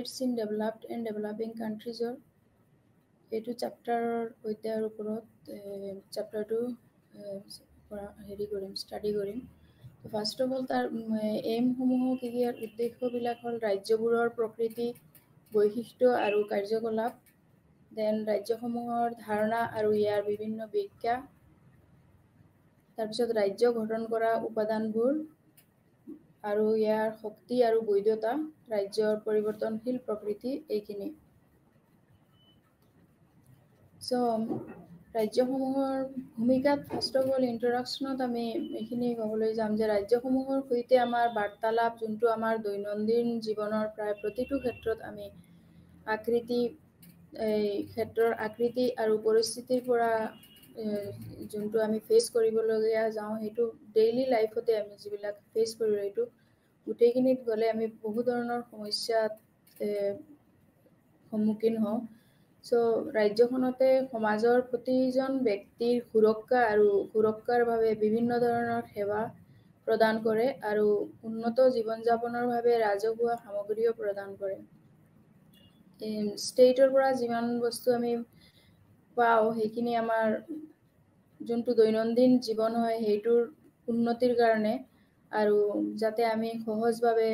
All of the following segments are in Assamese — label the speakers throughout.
Speaker 1: states in developed and developing countries or এইটো চেপ্টাৰৰ অধ্যায়ৰ ওপৰত চেপ্টাৰটো হেৰি কৰিম ষ্টাডি কৰিম ফাৰ্ষ্ট অফ অল তাৰ এইমসমূহ কি কি উদ্দেশ্যবিলাক হ'ল ৰাজ্যবোৰৰ প্ৰকৃতি বৈশিষ্ট্য আৰু কাৰ্যকলাপ দেন ৰাজ্যসমূহৰ ধাৰণা আৰু ইয়াৰ বিভিন্ন ব্যাখ্যা তাৰপিছত ৰাজ্য গঠন কৰা উপাদানবোৰ আৰু ইয়াৰ শক্তি আৰু বৈধতা ৰাজ্যৰ পৰিৱৰ্তনশীল প্ৰকৃতি এইখিনি So, ৰাজ্যসমূহৰ ভূমিকাত ফাৰ্ষ্ট অফ অল ইন্ট্ৰডাকশ্যনত আমি এইখিনি ক'বলৈ যাম যে ৰাজ্যসমূহৰ সৈতে আমাৰ বাৰ্তালাপ যোনটো আমাৰ দৈনন্দিন জীৱনৰ প্ৰায় প্ৰতিটো ক্ষেত্ৰত আমি ক্ষেত্ৰৰ আকৃতি আৰু পৰিস্থিতিৰ পৰা যোনটো আমি ফেচ কৰিবলগীয়া যাওঁ সেইটো ডেইলি লাইফতে আমি যিবিলাক ফেচ কৰোঁ এইটো গোটেইখিনিত গ'লে আমি বহু ধৰণৰ সমস্যাত সন্মুখীন হওঁ So, ৰাজ্যখনতে সমাজৰ প্ৰতিজন ব্যক্তিৰ সুৰক্ষাৰ বাবে বিভিন্ন ধৰণৰ সেৱা প্ৰদান কৰে আৰু উন্নত জীৱন যাপনৰ বাবে ৰাজহুৱা সামগ্ৰীও প্ৰদান কৰে ষ্টেটৰ পৰা যিমান বস্তু আমি পাওঁ সেইখিনি আমাৰ যোনটো দৈনন্দিন জীৱন হয় সেইটোৰ উন্নতিৰ কাৰণে আৰু যাতে আমি সহজভাৱে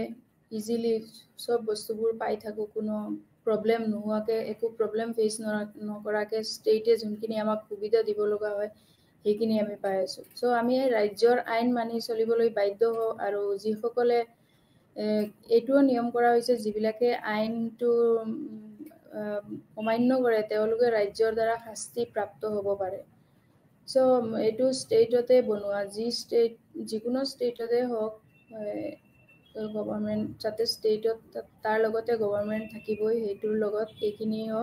Speaker 1: ইজিলি সব বস্তুবোৰ পাই থাকোঁ কোনো প্ৰব্লেম নোহোৱাকৈ একো প্ৰব্লেম ফেচ নকৰাকৈ ষ্টেটে যোনখিনি আমাক সুবিধা দিব লগা হয় সেইখিনি আমি পাই আছোঁ চ' আমি ৰাজ্যৰ আইন মানি চলিবলৈ বাধ্য হওঁ আৰু যিসকলে এইটোও নিয়ম কৰা হৈছে যিবিলাকে আইনটো অমান্য কৰে তেওঁলোকে ৰাজ্যৰ দ্বাৰা শাস্তি প্ৰাপ্ত হ'ব পাৰে চ' এইটো ষ্টেটতে বনোৱা যিকোনো ষ্টেটতে হওক গভৰ্ণমেণ্ট যাতে ষ্টেটত তাৰ লগতে গভৰ্ণমেণ্ট থাকিবই সেইটোৰ লগত এইখিনিও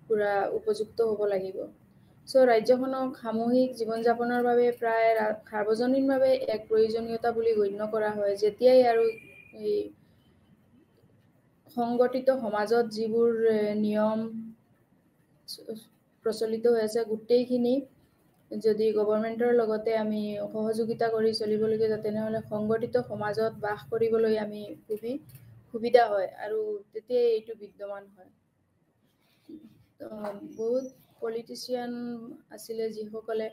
Speaker 1: পুৰা উপযুক্ত হ'ব লাগিব চ' ৰাজ্যখনক সামূহিক জীৱন যাপনৰ বাবে প্ৰায় সাৰ্বজনীনভাৱে এক প্ৰয়োজনীয়তা বুলি গণ্য কৰা হয় যেতিয়াই আৰু এই সংগঠিত সমাজত যিবোৰ নিয়ম প্ৰচলিত হৈ আছে গোটেইখিনি যদি গভৰ্ণমেণ্টৰ লগতে আমি সহযোগিতা কৰি চলিবলগীয়া তেনেহ'লে সংগঠিত সমাজত বাস কৰিবলৈ আমি সুবিধা হয় আৰু তেতিয়াই এইটো বিদ্যমান হয় বহুত পলিটিচিয়ান আছিলে যিসকলে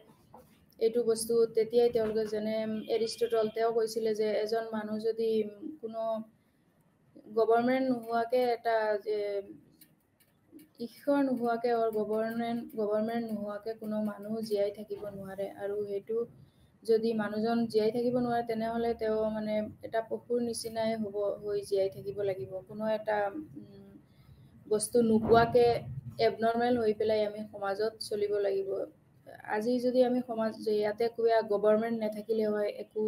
Speaker 1: এইটো বস্তু তেতিয়াই তেওঁলোকে যেনে এৰিষ্টটল তেওঁ কৈছিলে যে এজন মানুহ যদি কোনো গভৰ্ণমেণ্ট নোহোৱাকৈ এটা ঈশ্বৰ নোহোৱাকৈ গভৰ্ণমেণ্ট নোহোৱাকৈ কোনো মানুহ জীয়াই থাকিব নোৱাৰে আৰু সেইটো যদি মানুহজন জীয়াই থাকিব নোৱাৰে তেনেহ'লে তেওঁ মানে এটা পশুৰ নিচিনাই হৈ জীয়াই থাকিব লাগিব কোনো এটা বস্তু নোপোৱাকৈ এবনৰ্মেল হৈ পেলাই আমি সমাজত চলিব লাগিব আজি যদি আমি ইয়াতে কিবা গভৰ্ণমেণ্ট নাথাকিলে হয় একো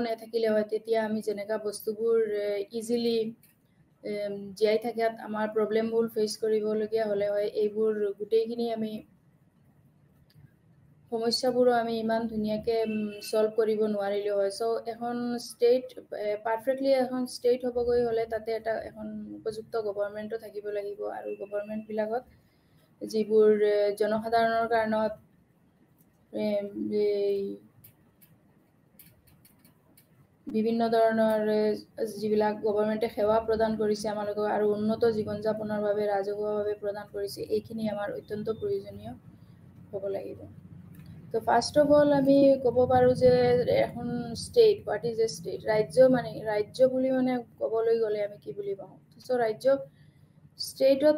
Speaker 1: নাথাকিলে হয় তেতিয়া আমি যেনেকা বস্তুবোৰ ইজিলি জীয়াই থকাত আমাৰ প্ৰব্লেমবোৰ ফেচ কৰিবলগীয়া হ'লে হয় এইবোৰ গোটেইখিনি আমি সমস্যাবোৰো আমি ইমান ধুনীয়াকৈ সলভ কৰিব নোৱাৰিলোঁ হয় চ' এখন পাৰফেক্টলি এখন ষ্টেট হ'বগৈ হ'লে তাতে এখন উপযুক্ত গভৰ্ণমেণ্টো থাকিব লাগিব আৰু গভৰ্ণমেণ্টবিলাকত যিবোৰ জনসাধাৰণৰ কাৰণত বিভিন্ন ধৰণৰ যিবিলাক গভৰ্ণমেণ্টে সেৱা প্ৰদান কৰিছে আমালোকক আৰু উন্নত জীৱন যাপনৰ বাবে ৰাজহুৱাভাৱে প্ৰদান কৰিছে এইখিনি আমাৰ অত্যন্ত প্ৰয়োজনীয় হ'ব লাগিব তো ফাৰ্ষ্ট অফ অল আমি ক'ব পাৰোঁ যে এখন state what is a state ৰাজ্য বুলি মানে ক'বলৈ গ'লে আমি কি বুলি পাওঁ চ' ৰাজ্য ষ্টেটত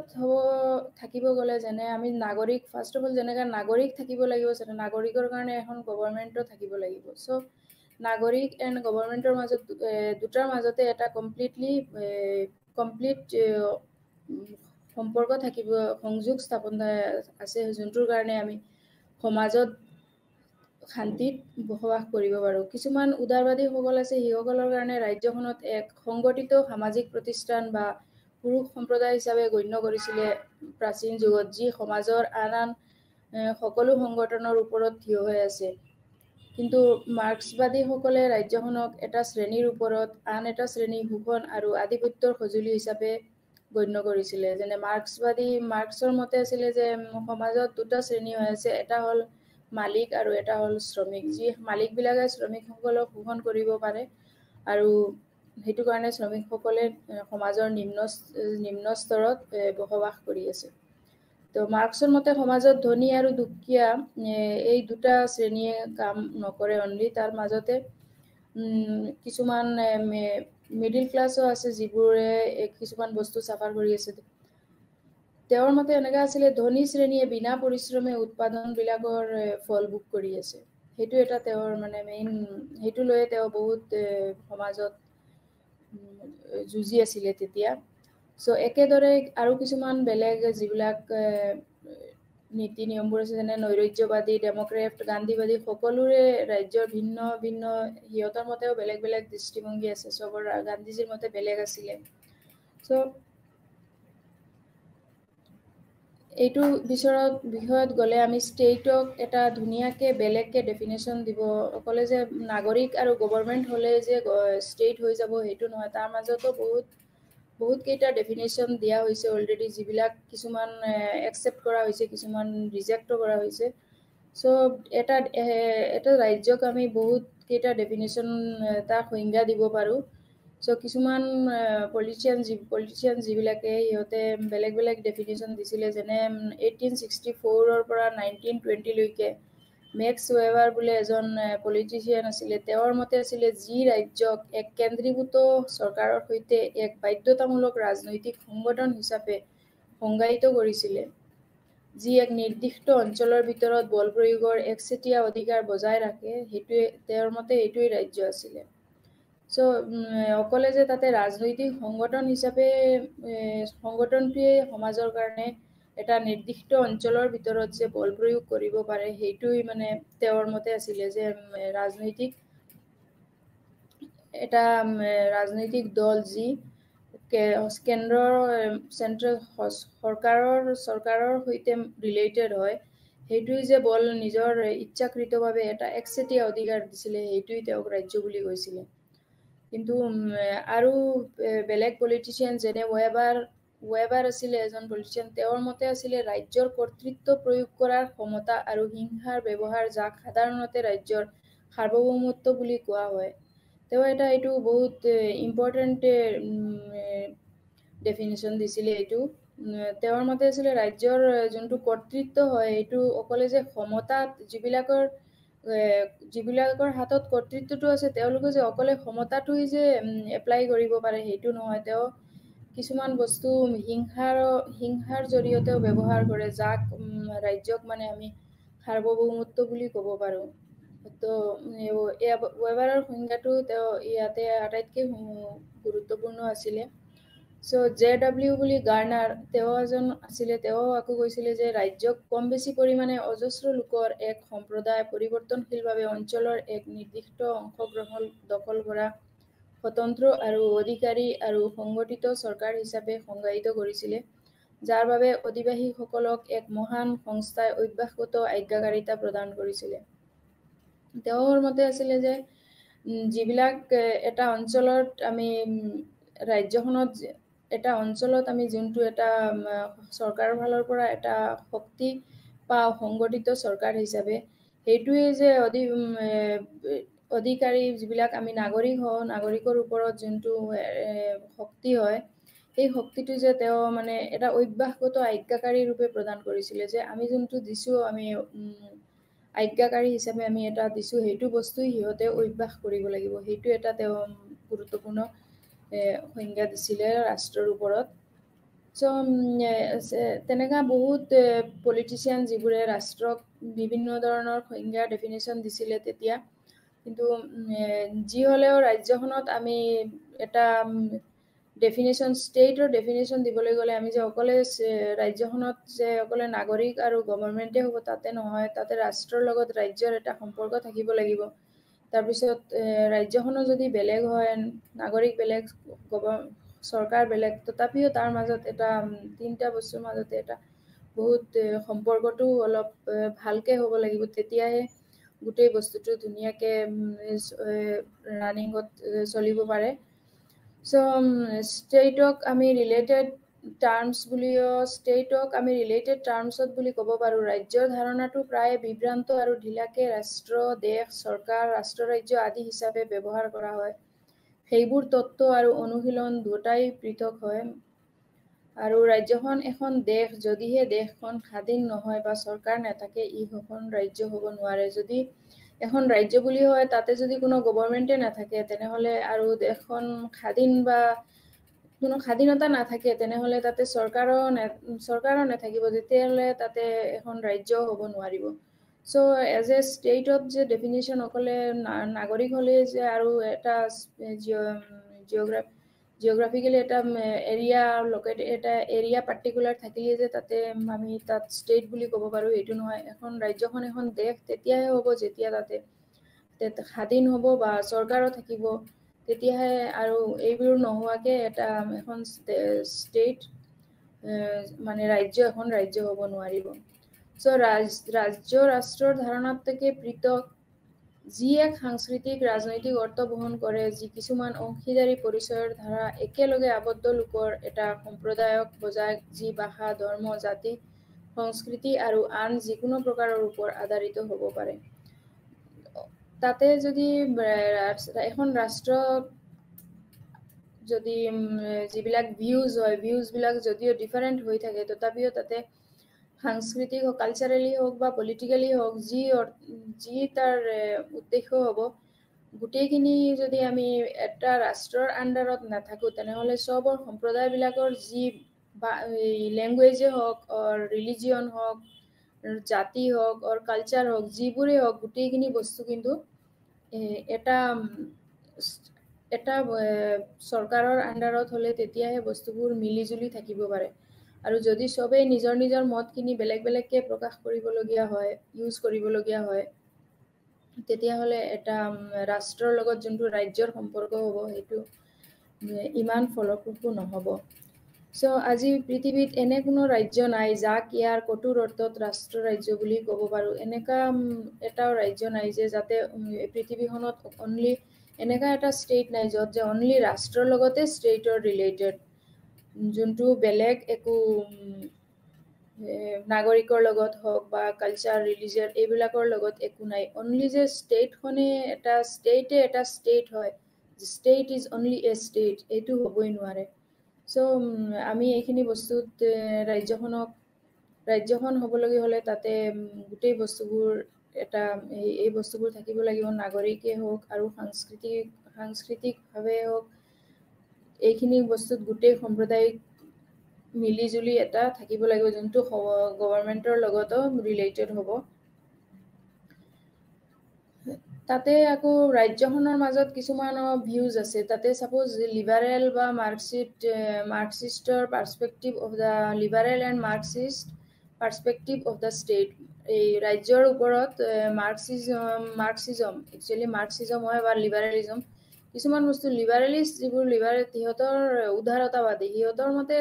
Speaker 1: থাকিব গ'লে যেনে আমি নাগৰিক ফাৰ্ষ্ট অফ অল যেনেকৈ নাগৰিক থাকিব লাগিব নাগৰিকৰ কাৰণে এখন গভৰ্ণমেণ্টও থাকিব লাগিব চ' নাগৰিক এণ্ড গভৰ্ণমেণ্টৰ মাজত দুটাৰ মাজতে এটা কমপ্লিট সম্পৰ্ক থাকিব সংযোগ স্থাপন আছে যোনটোৰ কাৰণে আমি সমাজত শান্তিত বসবাস কৰিব পাৰোঁ কিছুমান উদাৰবাদীসকল আছে সেইসকলৰ কাৰণে ৰাজ্যখনত এক সংগঠিত সামাজিক প্ৰতিষ্ঠান বা পুৰুষ সম্প্ৰদায় হিচাপে গণ্য কৰিছিলে প্ৰাচীন যুগত যি সমাজৰ আন সকলো সংগঠনৰ ওপৰত থিয় হৈ আছে কিন্তু মাৰ্ক্সবাদীসকলে ৰাজ্যখনক এটা শ্ৰেণীৰ ওপৰত আন এটা শ্ৰেণী শোষণ আৰু আধিপত্যৰ সঁজুলি হিচাপে গণ্য কৰিছিলে যেনে মাৰ্ক্সৰ মতে আছিলে যে সমাজত দুটা শ্ৰেণী হৈ আছে এটা হ'ল মালিক আৰু এটা হ'ল শ্ৰমিক যি মালিকবিলাকে শ্ৰমিকসকলক শোষণ কৰিব পাৰে আৰু সেইটো কাৰণে শ্ৰমিকসকলে সমাজৰ নিম্ন স্তৰত বসবাস কৰি আছে। তো মাৰ্কছৰ মতে সমাজত ধনী আৰু দুখীয়া এই দুটা শ্ৰেণীয়ে কাম নকৰে অনলি, তাৰ মাজতে কিছুমান মিডিল ক্লাছো আছে যিবোৰে কিছুমান বস্তু চাফাৰ কৰি আছে। তেওঁৰ মতে এনেকুৱা আছিলে, ধনী শ্ৰেণীয়ে বিনা পৰিশ্ৰমে উৎপাদনবিলাকৰ ফল ভোগ কৰি আছে। সেইটো এটা তেওঁৰ মানে মেইন, সেইটো লৈয়ে তেওঁ বহুত সমাজত যুঁজি আছিলে তেতিয়া। চ' একেদৰে আৰু কিছুমান বেলেগ যিবিলাক নীতি নিয়মবোৰ আছে, যেনে নৈৰাজ্যবাদী, ডেম'ক্ৰেট, গান্ধীবাদী, সকলোৰে ৰাজ্যৰ ভিন্ন ভিন্ন সিহঁতৰ মতেও বেলেগ বেলেগ দৃষ্টিভংগী আছে। চবৰ গান্ধীজীৰ মতে বেলেগ আছিলে। চ' এইটো বিষয়ত গ'লে আমি ষ্টেটক এটা ধুনীয়াকৈ বেলেগকৈ ডেফিনেশ্যন দিব, অকলে যে নাগৰিক আৰু গভৰ্ণমেণ্ট হ'লে যে ষ্টেট হৈ যাব সেইটো নহয়, তাৰ মাজতো বহুত কেইটা ডেফিনেশ্যন দিয়া হৈছে অলৰেডি, যিবিলাক কিছুমান একচেপ্ট কৰা হৈছে, কিছুমান ৰিজেক্টো কৰা হৈছে। চ' এটা ৰাজ্যক আমি বহুত কেইটা ডেফিনেশ্যন তাক সংজ্ঞা দিব পাৰোঁ। চ' কিছুমান পলিটিচিয়ান যিবিলাকে সিহঁতে বেলেগ বেলেগ ডেফিনেশ্যন দিছিলে, যেনে 1864 পৰা 1920লৈকে মেক্স ৱেবাৰ বোলে এজন পলিটিচিয়ান আছিলে। তেওঁৰ মতে আছিলে, যি ৰাজ্যক এক কেন্দ্ৰীভূত চৰকাৰৰ সৈতে এক বাধ্যতামূলক ৰাজনৈতিক সংগঠন হিচাপে সংজ্ঞায়িত কৰিছিলে, যি এক নিৰ্দিষ্ট অঞ্চলৰ ভিতৰত বল প্ৰয়োগৰ একচেটিয়া অধিকাৰ বজাই ৰাখে, তেওঁৰ মতে এইটোৱেই ৰাজ্য আছিলে। চ' অকলে যে তাতে ৰাজনৈতিক সংগঠন হিচাপে সংগঠনটোৱে সমাজৰ কাৰণে এটা নিৰ্দিষ্ট অঞ্চলৰ ভিতৰত যে বল প্ৰয়োগ কৰিব পাৰে, সেইটোৱে মানে তেওঁৰ মতে আছিলে, যে ৰাজনৈতিক দল যি চেন্ট্ৰেল চৰকাৰৰ সৈতে ৰিলেটেড হয়, সেইটোৱে যে বল নিজৰ ইচ্ছাকৃতভাৱে এটা একচেটিয়া অধিকাৰ দিছিলে, সেইটোৱে তেওঁক ৰাজ্য বুলি কৈছিলে। কিন্তু আৰু বেলেগ পলিটিচিয়ান যেনে ৱেবাৰ আছিলে এজন পলিটিচিয়ান, তেওঁৰ মতে আছিলে, ৰাজ্যৰ কৰ্তৃত্ব প্ৰয়োগ কৰাৰ ক্ষমতা আৰু হিংসাৰ ব্যৱহাৰ, যাক সাধাৰণতে ৰাজ্যৰ সাৰ্বভৌমত্ব বুলি কোৱা হয়। তেওঁ এইটো বহুত ইম্পৰ্টেণ্ট ডেফিনেশ্যন দিছিলে এইটো। তেওঁৰ মতে আছিলে, ৰাজ্যৰ যোনটো কৰ্তৃত্ব হয়, এইটো অকলে যে ক্ষমতাত যিবিলাকৰ হাতত কৰ্তৃত্বটো আছে, তেওঁলোকে যে অকলে ক্ষমতাটোই যে এপ্লাই কৰিব পাৰে সেইটো নহয়। তেওঁ কিছুমান বস্তু হিংসাৰ জৰিয়তেও ব্যৱহাৰ কৰে, যাক ৰাজ্যক মানে আমি সাৰ্বভৌমত্ব বুলি ক'ব পাৰোঁ। তো ৱেবাৰৰ সংজ্ঞাটো তেওঁ ইয়াতে আটাইতকৈ গুৰুত্বপূৰ্ণ আছিলে। চ' JW বুলি গাৰ্নাৰ, তেওঁ এজন আছিলে, তেওঁ আকৌ কৈছিলে যে ৰাজ্যক কম বেছি পৰিমাণে অজস্ৰ লোকৰ এক সম্প্ৰদায় পৰিৱৰ্তনশীলভাৱে অঞ্চলৰ এক নিৰ্দিষ্ট অংশ দখল কৰা স্বতন্ত্ৰ আৰু অধিকাৰী আৰু সংগঠিত চৰকাৰ হিচাপে সংজ্ঞায়িত কৰিছিলে, যাৰ বাবে অধিবাসীসকলক এক মহান সংস্থাই অভ্যাসগত আজ্ঞাকাৰিতা প্ৰদান কৰিছিলে। তেওঁৰ মতে আছিলে যে যিবিলাক এটা অঞ্চলত আমি যোনটো এটা চৰকাৰৰ ফালৰ পৰা এটা শক্তি পাওঁ সংগঠিত চৰকাৰ হিচাপে, সেইটোৱে যে অধিকাৰী যিবিলাক আমি নাগৰিক হওঁ, নাগৰিকৰ ওপৰত যোনটো শক্তি হয়, সেই শক্তিটো যে তেওঁ মানে এটা অভ্যাসগত আজ্ঞাকাৰী ৰূপে প্ৰদান কৰিছিলে, যে আমি যোনটো দিছোঁ, আমি আজ্ঞাকাৰী হিচাপে আমি এটা দিছোঁ, সেইটো বস্তুৱেই সিহঁতে অভ্যাস কৰিব লাগিব। সেইটো এটা তেওঁ গুৰুত্বপূৰ্ণ সংজ্ঞা দিছিলে ৰাষ্ট্ৰৰ ওপৰত। চ' তেনেকুৱা বহুত পলিটিচিয়ান যিবোৰে ৰাষ্ট্ৰক বিভিন্ন ধৰণৰ সংজ্ঞা ডেফিনেশ্যন দিছিলে তেতিয়া। কিন্তু যি হ'লেও ৰাজ্যখনত আমি এটা ষ্টেটৰ ডেফিনেশ্যন দিবলৈ গ'লে, আমি যে অকলে ৰাজ্যখনত যে অকলে নাগৰিক আৰু গভৰ্ণমেণ্টে হ'ব তাতে নহয়, তাতে ৰাষ্ট্ৰৰ লগত ৰাজ্যৰ এটা সম্পৰ্ক থাকিব লাগিব। তাৰপিছত ৰাজ্যখনো যদি বেলেগ হয়, নাগৰিক বেলেগ, চৰকাৰ বেলেগ, তথাপিও তাৰ মাজত তিনিটা বস্তুৰ মাজতে এটা বহুত সম্পৰ্কটো অলপ ভালকৈ হ'ব লাগিব, তেতিয়াহে গোটেই বস্তুটো ধুনীয়াকৈ ৰানিঙত চলিব পাৰে। চ' ষ্টেটক আমি ৰিলেটেড টাৰ্মছত বুলি ক'ব পাৰোঁ। ৰাজ্যৰ ধাৰণাটো প্ৰায় বিভ্ৰান্ত আৰু ঢিলাকে ৰাষ্ট্ৰ, দেশ, চৰকাৰ, ৰাষ্ট্ৰ-ৰাজ্য আদি হিচাপে ব্যৱহাৰ কৰা হয়। সেইবোৰ তত্ত্ব আৰু অনুশীলন দুটাই পৃথক হয়। আৰু ৰাজ্যখন এখন দেশ, যদিহে দেশখন স্বাধীন নহয় বা চৰকাৰ নাথাকে, ই এখন ৰাজ্য হ'ব নোৱাৰে। যদি এখন ৰাজ্য বুলি হয়, তাতে যদি কোনো গভৰ্ণমেণ্টে নাথাকে, তেনেহ'লে আৰু দেশখন স্বাধীন বা কোনো স্বাধীনতা নাথাকে, তেনেহ'লে তাতে চৰকাৰো নাথাকিব, তেতিয়াহ'লে তাতে এখন ৰাজ্য হ'ব নোৱাৰিব। চ' এজ এ ষ্টেটত যে ডেফিনেশ্যন অকলে নাগৰিক হ'লে যে আৰু এটা জিঅ'গ্ৰাফিকেলি এটা এৰিয়া এটা এৰিয়া পাৰ্টিকুলাৰ থাকিলে যে তাতে আমি তাত ষ্টেট বুলি ক'ব পাৰোঁ, এইটো নহয়। এখন ৰাজ্যখন এখন দেশ তেতিয়াহে হ'ব যেতিয়া তাতে স্বাধীন হ'ব বা চৰকাৰো থাকিব, তেতিয়াহে। আৰু এইবোৰ নোহোৱাকৈ এখন ষ্টেট মানে এখন ৰাজ্য হ'ব নোৱাৰিব। চ' ৰাষ্ট্ৰৰ ধাৰণাত থেকে পৃথক, যি এক সাংস্কৃতিক ৰাজনৈতিক অৰ্থ বহন কৰে, যি কিছুমান অংশীদাৰী পৰিচয়ৰ ধাৰা একেলগে আবদ্ধ লোকৰ এটা সম্প্ৰদায়ক বজায়, যি ভাষা, ধৰ্ম, জাতি, সংস্কৃতি আৰু আন যিকোনো প্ৰকাৰৰ ওপৰত আধাৰিত হ'ব পাৰে। তাতে যদি এখন ৰাষ্ট্ৰত যদি যিবিলাক ভিউজবিলাক যদিও ডিফাৰেণ্ট হৈ থাকে, তথাপিও তাতে সাংস্কৃতিক হওক, কালচাৰেলি হওক বা পলিটিকেলি হওক, যি তাৰ উদ্দেশ্য হ'ব, গোটেইখিনি যদি আমি এটা ৰাষ্ট্ৰৰ আণ্ডাৰত নাথাকোঁ, তেনেহ'লে চবৰ সম্প্ৰদায়বিলাকৰ যি বা লেংগুৱেজে হওক, ৰিলিজিয়ন হওক, জাতি হওক, কালচাৰ হওক, যিবোৰেই হওক, গোটেইখিনি বস্তু কিন্তু এটা চৰকাৰৰ আণ্ডাৰত হ'লে তেতিয়াহে বস্তুবোৰ মিলিজুলি থাকিব পাৰে। আৰু যদি চবেই নিজৰ নিজৰ মতখিনি বেলেগ বেলেগকৈ প্ৰকাশ কৰিবলগীয়া হয়, ইউজ কৰিবলগীয়া হয়, তেতিয়াহ'লে এটা ৰাষ্ট্ৰৰ লগত যোনটো ৰাজ্যৰ সম্পৰ্ক হ'ব, সেইটো ইমান ফলপ্ৰসূ নহ'ব। চ' আজি পৃথিৱীত এনে কোনো ৰাজ্য নাই যাক ইয়াৰ কঠোৰ অৰ্থত ৰাষ্ট্ৰ বুলি ক'ব পাৰোঁ। এনেকুৱা এটাও ৰাজ্য নাই যে যাতে পৃথিৱীখনত অনলি এনেকুৱা এটা ষ্টেট নাই য'ত যে অনলি ৰাষ্ট্ৰৰ লগতে ষ্টেটৰ ৰিলেটেড, যোনটো বেলেগ একো নাগৰিকৰ লগত হওক বা কালচাৰ, ৰিলিজিয়ন এইবিলাকৰ লগত একো নাই। অনলি যে ষ্টেটখনে এটা ষ্টেট হয়, state is only a state, এইটো হ'বই নোৱাৰে। চ' আমি এইখিনি বস্তুত ৰাজ্যখন হ'বলগীয়া হ'লে তাতে গোটেই বস্তুবোৰ এই বস্তুবোৰ থাকিব লাগিব, নাগৰিকেই হওক আৰু সাংস্কৃতিকভাৱে হওক, এইখিনি বস্তুত গোটেই সম্প্ৰদায়িক মিলিজুলি এটা থাকিব লাগিব, যোনটো গভৰ্ণমেণ্টৰ লগতো ৰিলেটেড হ'ব। তাতে আকৌ ৰাজ্যখনৰ মাজত কিছুমান ভিউজ আছে। তাতে ছাপ'জ লিবাৰেল বা মাৰ্কচিষ্টৰ perspective of the liberal and Marxist perspective of the state, এই ৰাজ্যৰ ওপৰত মাৰ্কচিজম একচুৱেলি মাৰ্কচিজম হয় বা লিবাৰেলিজম। কিছুমান বস্তু সিহঁতৰ উদাৰতাবাদী, সিহঁতৰ মতে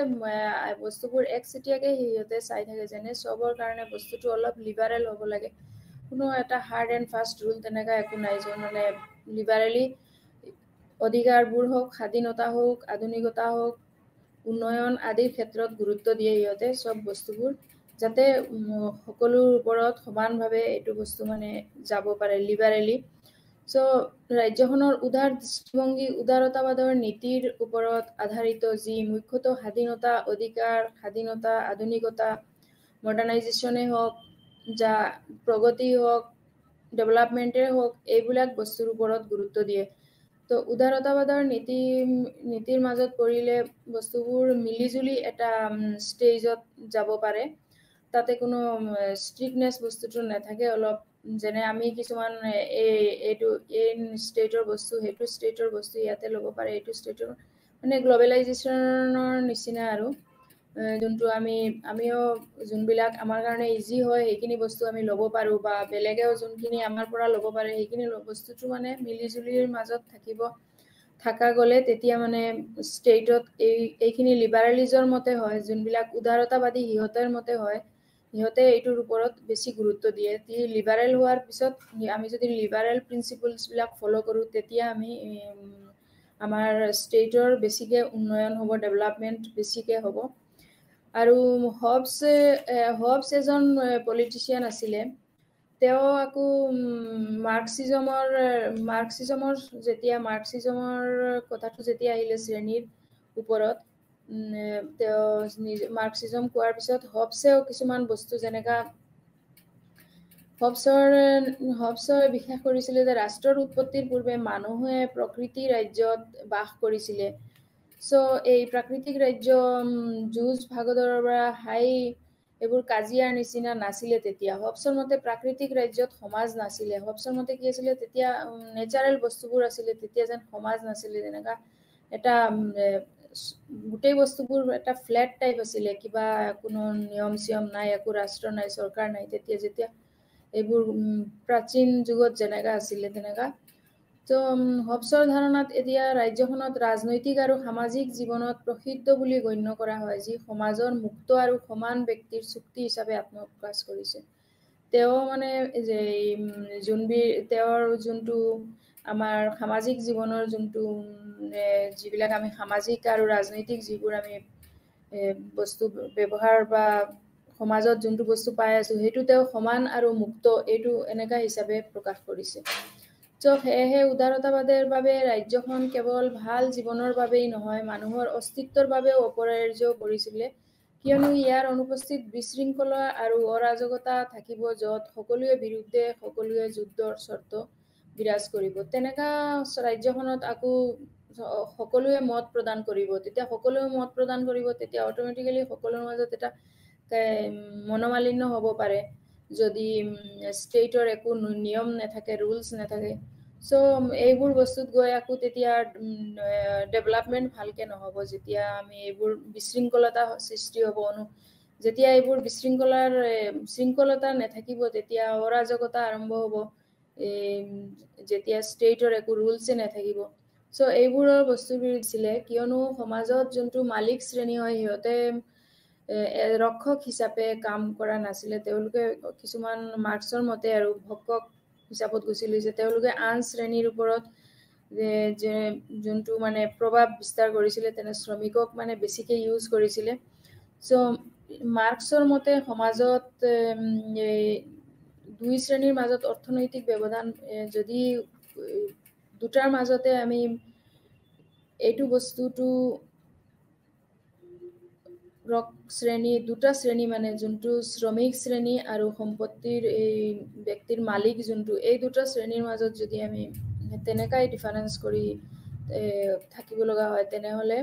Speaker 1: বস্তুবোৰ একচেটিয়াকৈ সিহঁতে চাই থাকে, যেনে চবৰ কাৰণে বস্তুটো অলপ লিবাৰেল হ'ব লাগে, কোনো এটা হাৰ্ড এণ্ড ফাষ্ট ৰুল তেনেকুৱা একো নাই। য'ত মানে লিবাৰেলি অধিকাৰবোৰ হওক, স্বাধীনতা হওক, আধুনিকতা হওক, উন্নয়ন আদিৰ ক্ষেত্ৰত গুৰুত্ব দিয়ে সিহঁতে, চব বস্তুবোৰ যাতে সকলোৰ ওপৰত সমানভাৱে এইটো বস্তু মানে যাব পাৰে লিবাৰেলি। চ' ৰাজ্যখনৰ উদাৰ দৃষ্টিভংগী উদাৰতাবাদৰ নীতিৰ ওপৰত আধাৰিত, যি মুখ্যতঃ স্বাধীনতা, অধিকাৰ, স্বাধীনতা, আধুনিকতা, মডাৰ্ণাইজেশ্যনেই হওক, প্ৰগতি হওক, ডেভেলপমেণ্টেই হওক, এইবিলাক বস্তুৰ ওপৰত গুৰুত্ব দিয়ে। তো উদাৰতাবাদৰ নীতিৰ মাজত পৰিলে বস্তুবোৰ মিলিজুলি এটা ষ্টেজত যাব পাৰে। তাতে কোনো ষ্ট্ৰিকনেছ বস্তুটো নাথাকে অলপ, যেনে আমি কিছুমান এই ষ্টেটৰ বস্তু, সেইটো ষ্টেটৰ বস্তু ইয়াতে ল'ব পাৰে, এইটো ষ্টেটৰ মানে গ্ল'বেলাইজেশ্যনৰ নিচিনা আৰু, যোনটো আমিও যোনবিলাক আমাৰ কাৰণে ইজি হয় সেইখিনি বস্তু আমি ল'ব পাৰোঁ, বা বেলেগেও যোনখিনি আমাৰ পৰা ল'ব পাৰে সেইখিনি বস্তুটো মানে মিলিজুলিৰ মাজত থকা গ'লে তেতিয়া মানে ষ্টেটত এইখিনি লিবাৰেলিজৰ মতে হয়, যোনবিলাক উদাৰতাবাদী সিহঁতৰ মতে হয়, সিহঁতে এইটোৰ ওপৰত বেছি গুৰুত্ব দিয়ে। লিবাৰেল হোৱাৰ পিছত আমি যদি লিবাৰেল প্ৰিন্সিপলছবিলাক ফ'ল' কৰোঁ, তেতিয়া আমাৰ ষ্টেটৰ বেছিকৈ উন্নয়ন হ'ব, ডেভেলপমেণ্ট বেছিকৈ হ'ব। আৰু হবছ এজন পলিটিচিয়ান আছিলে, তেওঁ আকৌ মাৰ্কচিজমৰ কথাটো যেতিয়া আহিলে শ্ৰেণীৰ ওপৰত, তেওঁ মাৰ্কচিজম কোৱাৰ পিছত হবছেও কিছুমান বস্তু যেনেকা হবছৰ বিশ্বাস কৰিছিলে যে ৰাষ্ট্ৰৰ উৎপত্তিৰ পূৰ্বে মানুহে প্ৰকৃতি ৰাজ্যত বাস কৰিছিলে। এই প্ৰাকৃতিক ৰাজ্য যুঁজ ভাগদৰৰ পৰা এইবোৰ কাজিয়াৰ নিচিনা নাছিলে তেতিয়া। হবছৰ মতে প্ৰাকৃতিক ৰাজ্যত সমাজ নাছিলে। হবছৰ মতে কি আছিলে তেতিয়া নেচাৰেল বস্তুবোৰ আছিলে, তেতিয়া যেন সমাজ নাছিলে, যেনেকা এটা গোটেই বস্তুবোৰ এটা ফ্লেট টাইপ আছিলে, কিবা কোনো নিয়ম চিয়ম নাই, একো ৰাষ্ট্ৰ নাই, চৰকাৰ নাই তেতিয়া, যেতিয়া এইবোৰ প্ৰাচীন যুগত যেনেকা আছিলে তেনেকা। হবছৰ ধাৰণাত এতিয়া ৰাজ্যখনত ৰাজনৈতিক আৰু সামাজিক জীৱনত প্ৰসিদ্ধ বুলি গণ্য কৰা হয়, যি সমাজৰ মুক্ত আৰু সমান ব্যক্তিৰ চুক্তি হিচাপে আত্মপ্ৰকাশ কৰিছে। তেওঁ মানে যে তেওঁৰ যোনটো আমাৰ সামাজিক জীৱনৰ যোনটো যিবিলাক আমি সামাজিক আৰু ৰাজনৈতিক যিবোৰ আমি বস্তু ব্যৱহাৰ বা সমাজত যোনটো বস্তু পাই আছো, সেইটো তেওঁ সমান আৰু মুক্ত এইটো এনেকা হিচাপে প্ৰকাশ কৰিছে। সেয়েহে উদাৰতাবাদৰ বাবে ৰাজ্যখন কেৱল ভাল জীৱনৰ বাবেই নহয়, মানুহৰ অস্তিত্বৰ বাবেও অপৰিহাৰ্য কৰিছিলে, কিয়নো ইয়াৰ অনুপস্থিত বিশৃংখলা আৰু অৰাজকতা থাকিব, য'ত সকলোৰে বিৰুদ্ধে সকলোৱে যুদ্ধৰ চৰ্ত বিৰাজ কৰিব। তেনেকা ৰাজ্যখনত আকৌ সকলোৱে মত প্ৰদান কৰিব, তেতিয়া অট'মেটিকেলি সকলোৰে মাজত এটা মনোমালিন্য হ'ব পাৰে, যদি ষ্টেটৰ একো নিয়ম নাথাকে, ৰুলছ নাথাকে। এইবোৰ বস্তুত গৈ আকৌ তেতিয়া ডেভেলপমেণ্ট ভালকে নহ'ব, যেতিয়া আমি এইবোৰ বিশৃংখলতা সৃষ্টি হ'ব। যেতিয়া এইবোৰ শৃংখলতা নাথাকিব, তেতিয়া অৰাজকতা আৰম্ভ হ'ব, যেতিয়া ষ্টেটৰ একো ৰুলছে নাথাকিব। এইবোৰৰ বস্তুবোৰ দিছিলে, কিয়নো সমাজত যোনটো মালিক শ্ৰেণী হয়, সিহঁতে ৰক্ষক হিচাপে কাম কৰা নাছিলে। তেওঁলোকে কিছুমান মাৰ্কছৰ মতে আৰু ভক্ষক হিচাপত গুচি লৈছে। তেওঁলোকে আন শ্ৰেণীৰ ওপৰত যে যোনটো মানে প্ৰভাৱ বিস্তাৰ কৰিছিলে, তেনে শ্ৰমিকক মানে বেছিকে ইউজ কৰিছিলে। মাৰ্কছৰ মতে সমাজত দুই শ্ৰেণীৰ মাজত অৰ্থনৈতিক ব্যৱধান, যদি দুটাৰ মাজতে আমি এইটো বস্তুটো দুটা শ্ৰেণী মানে যোনটো শ্ৰমিক শ্ৰেণী আৰু সম্পত্তিৰ এই ব্যক্তিৰ মালিক যোনটো, এই দুটা শ্ৰেণীৰ মাজত যদি আমি তেনেকাই ডিফাৰেঞ্চ কৰি থাকিব লগা হয়, তেনেহ'লে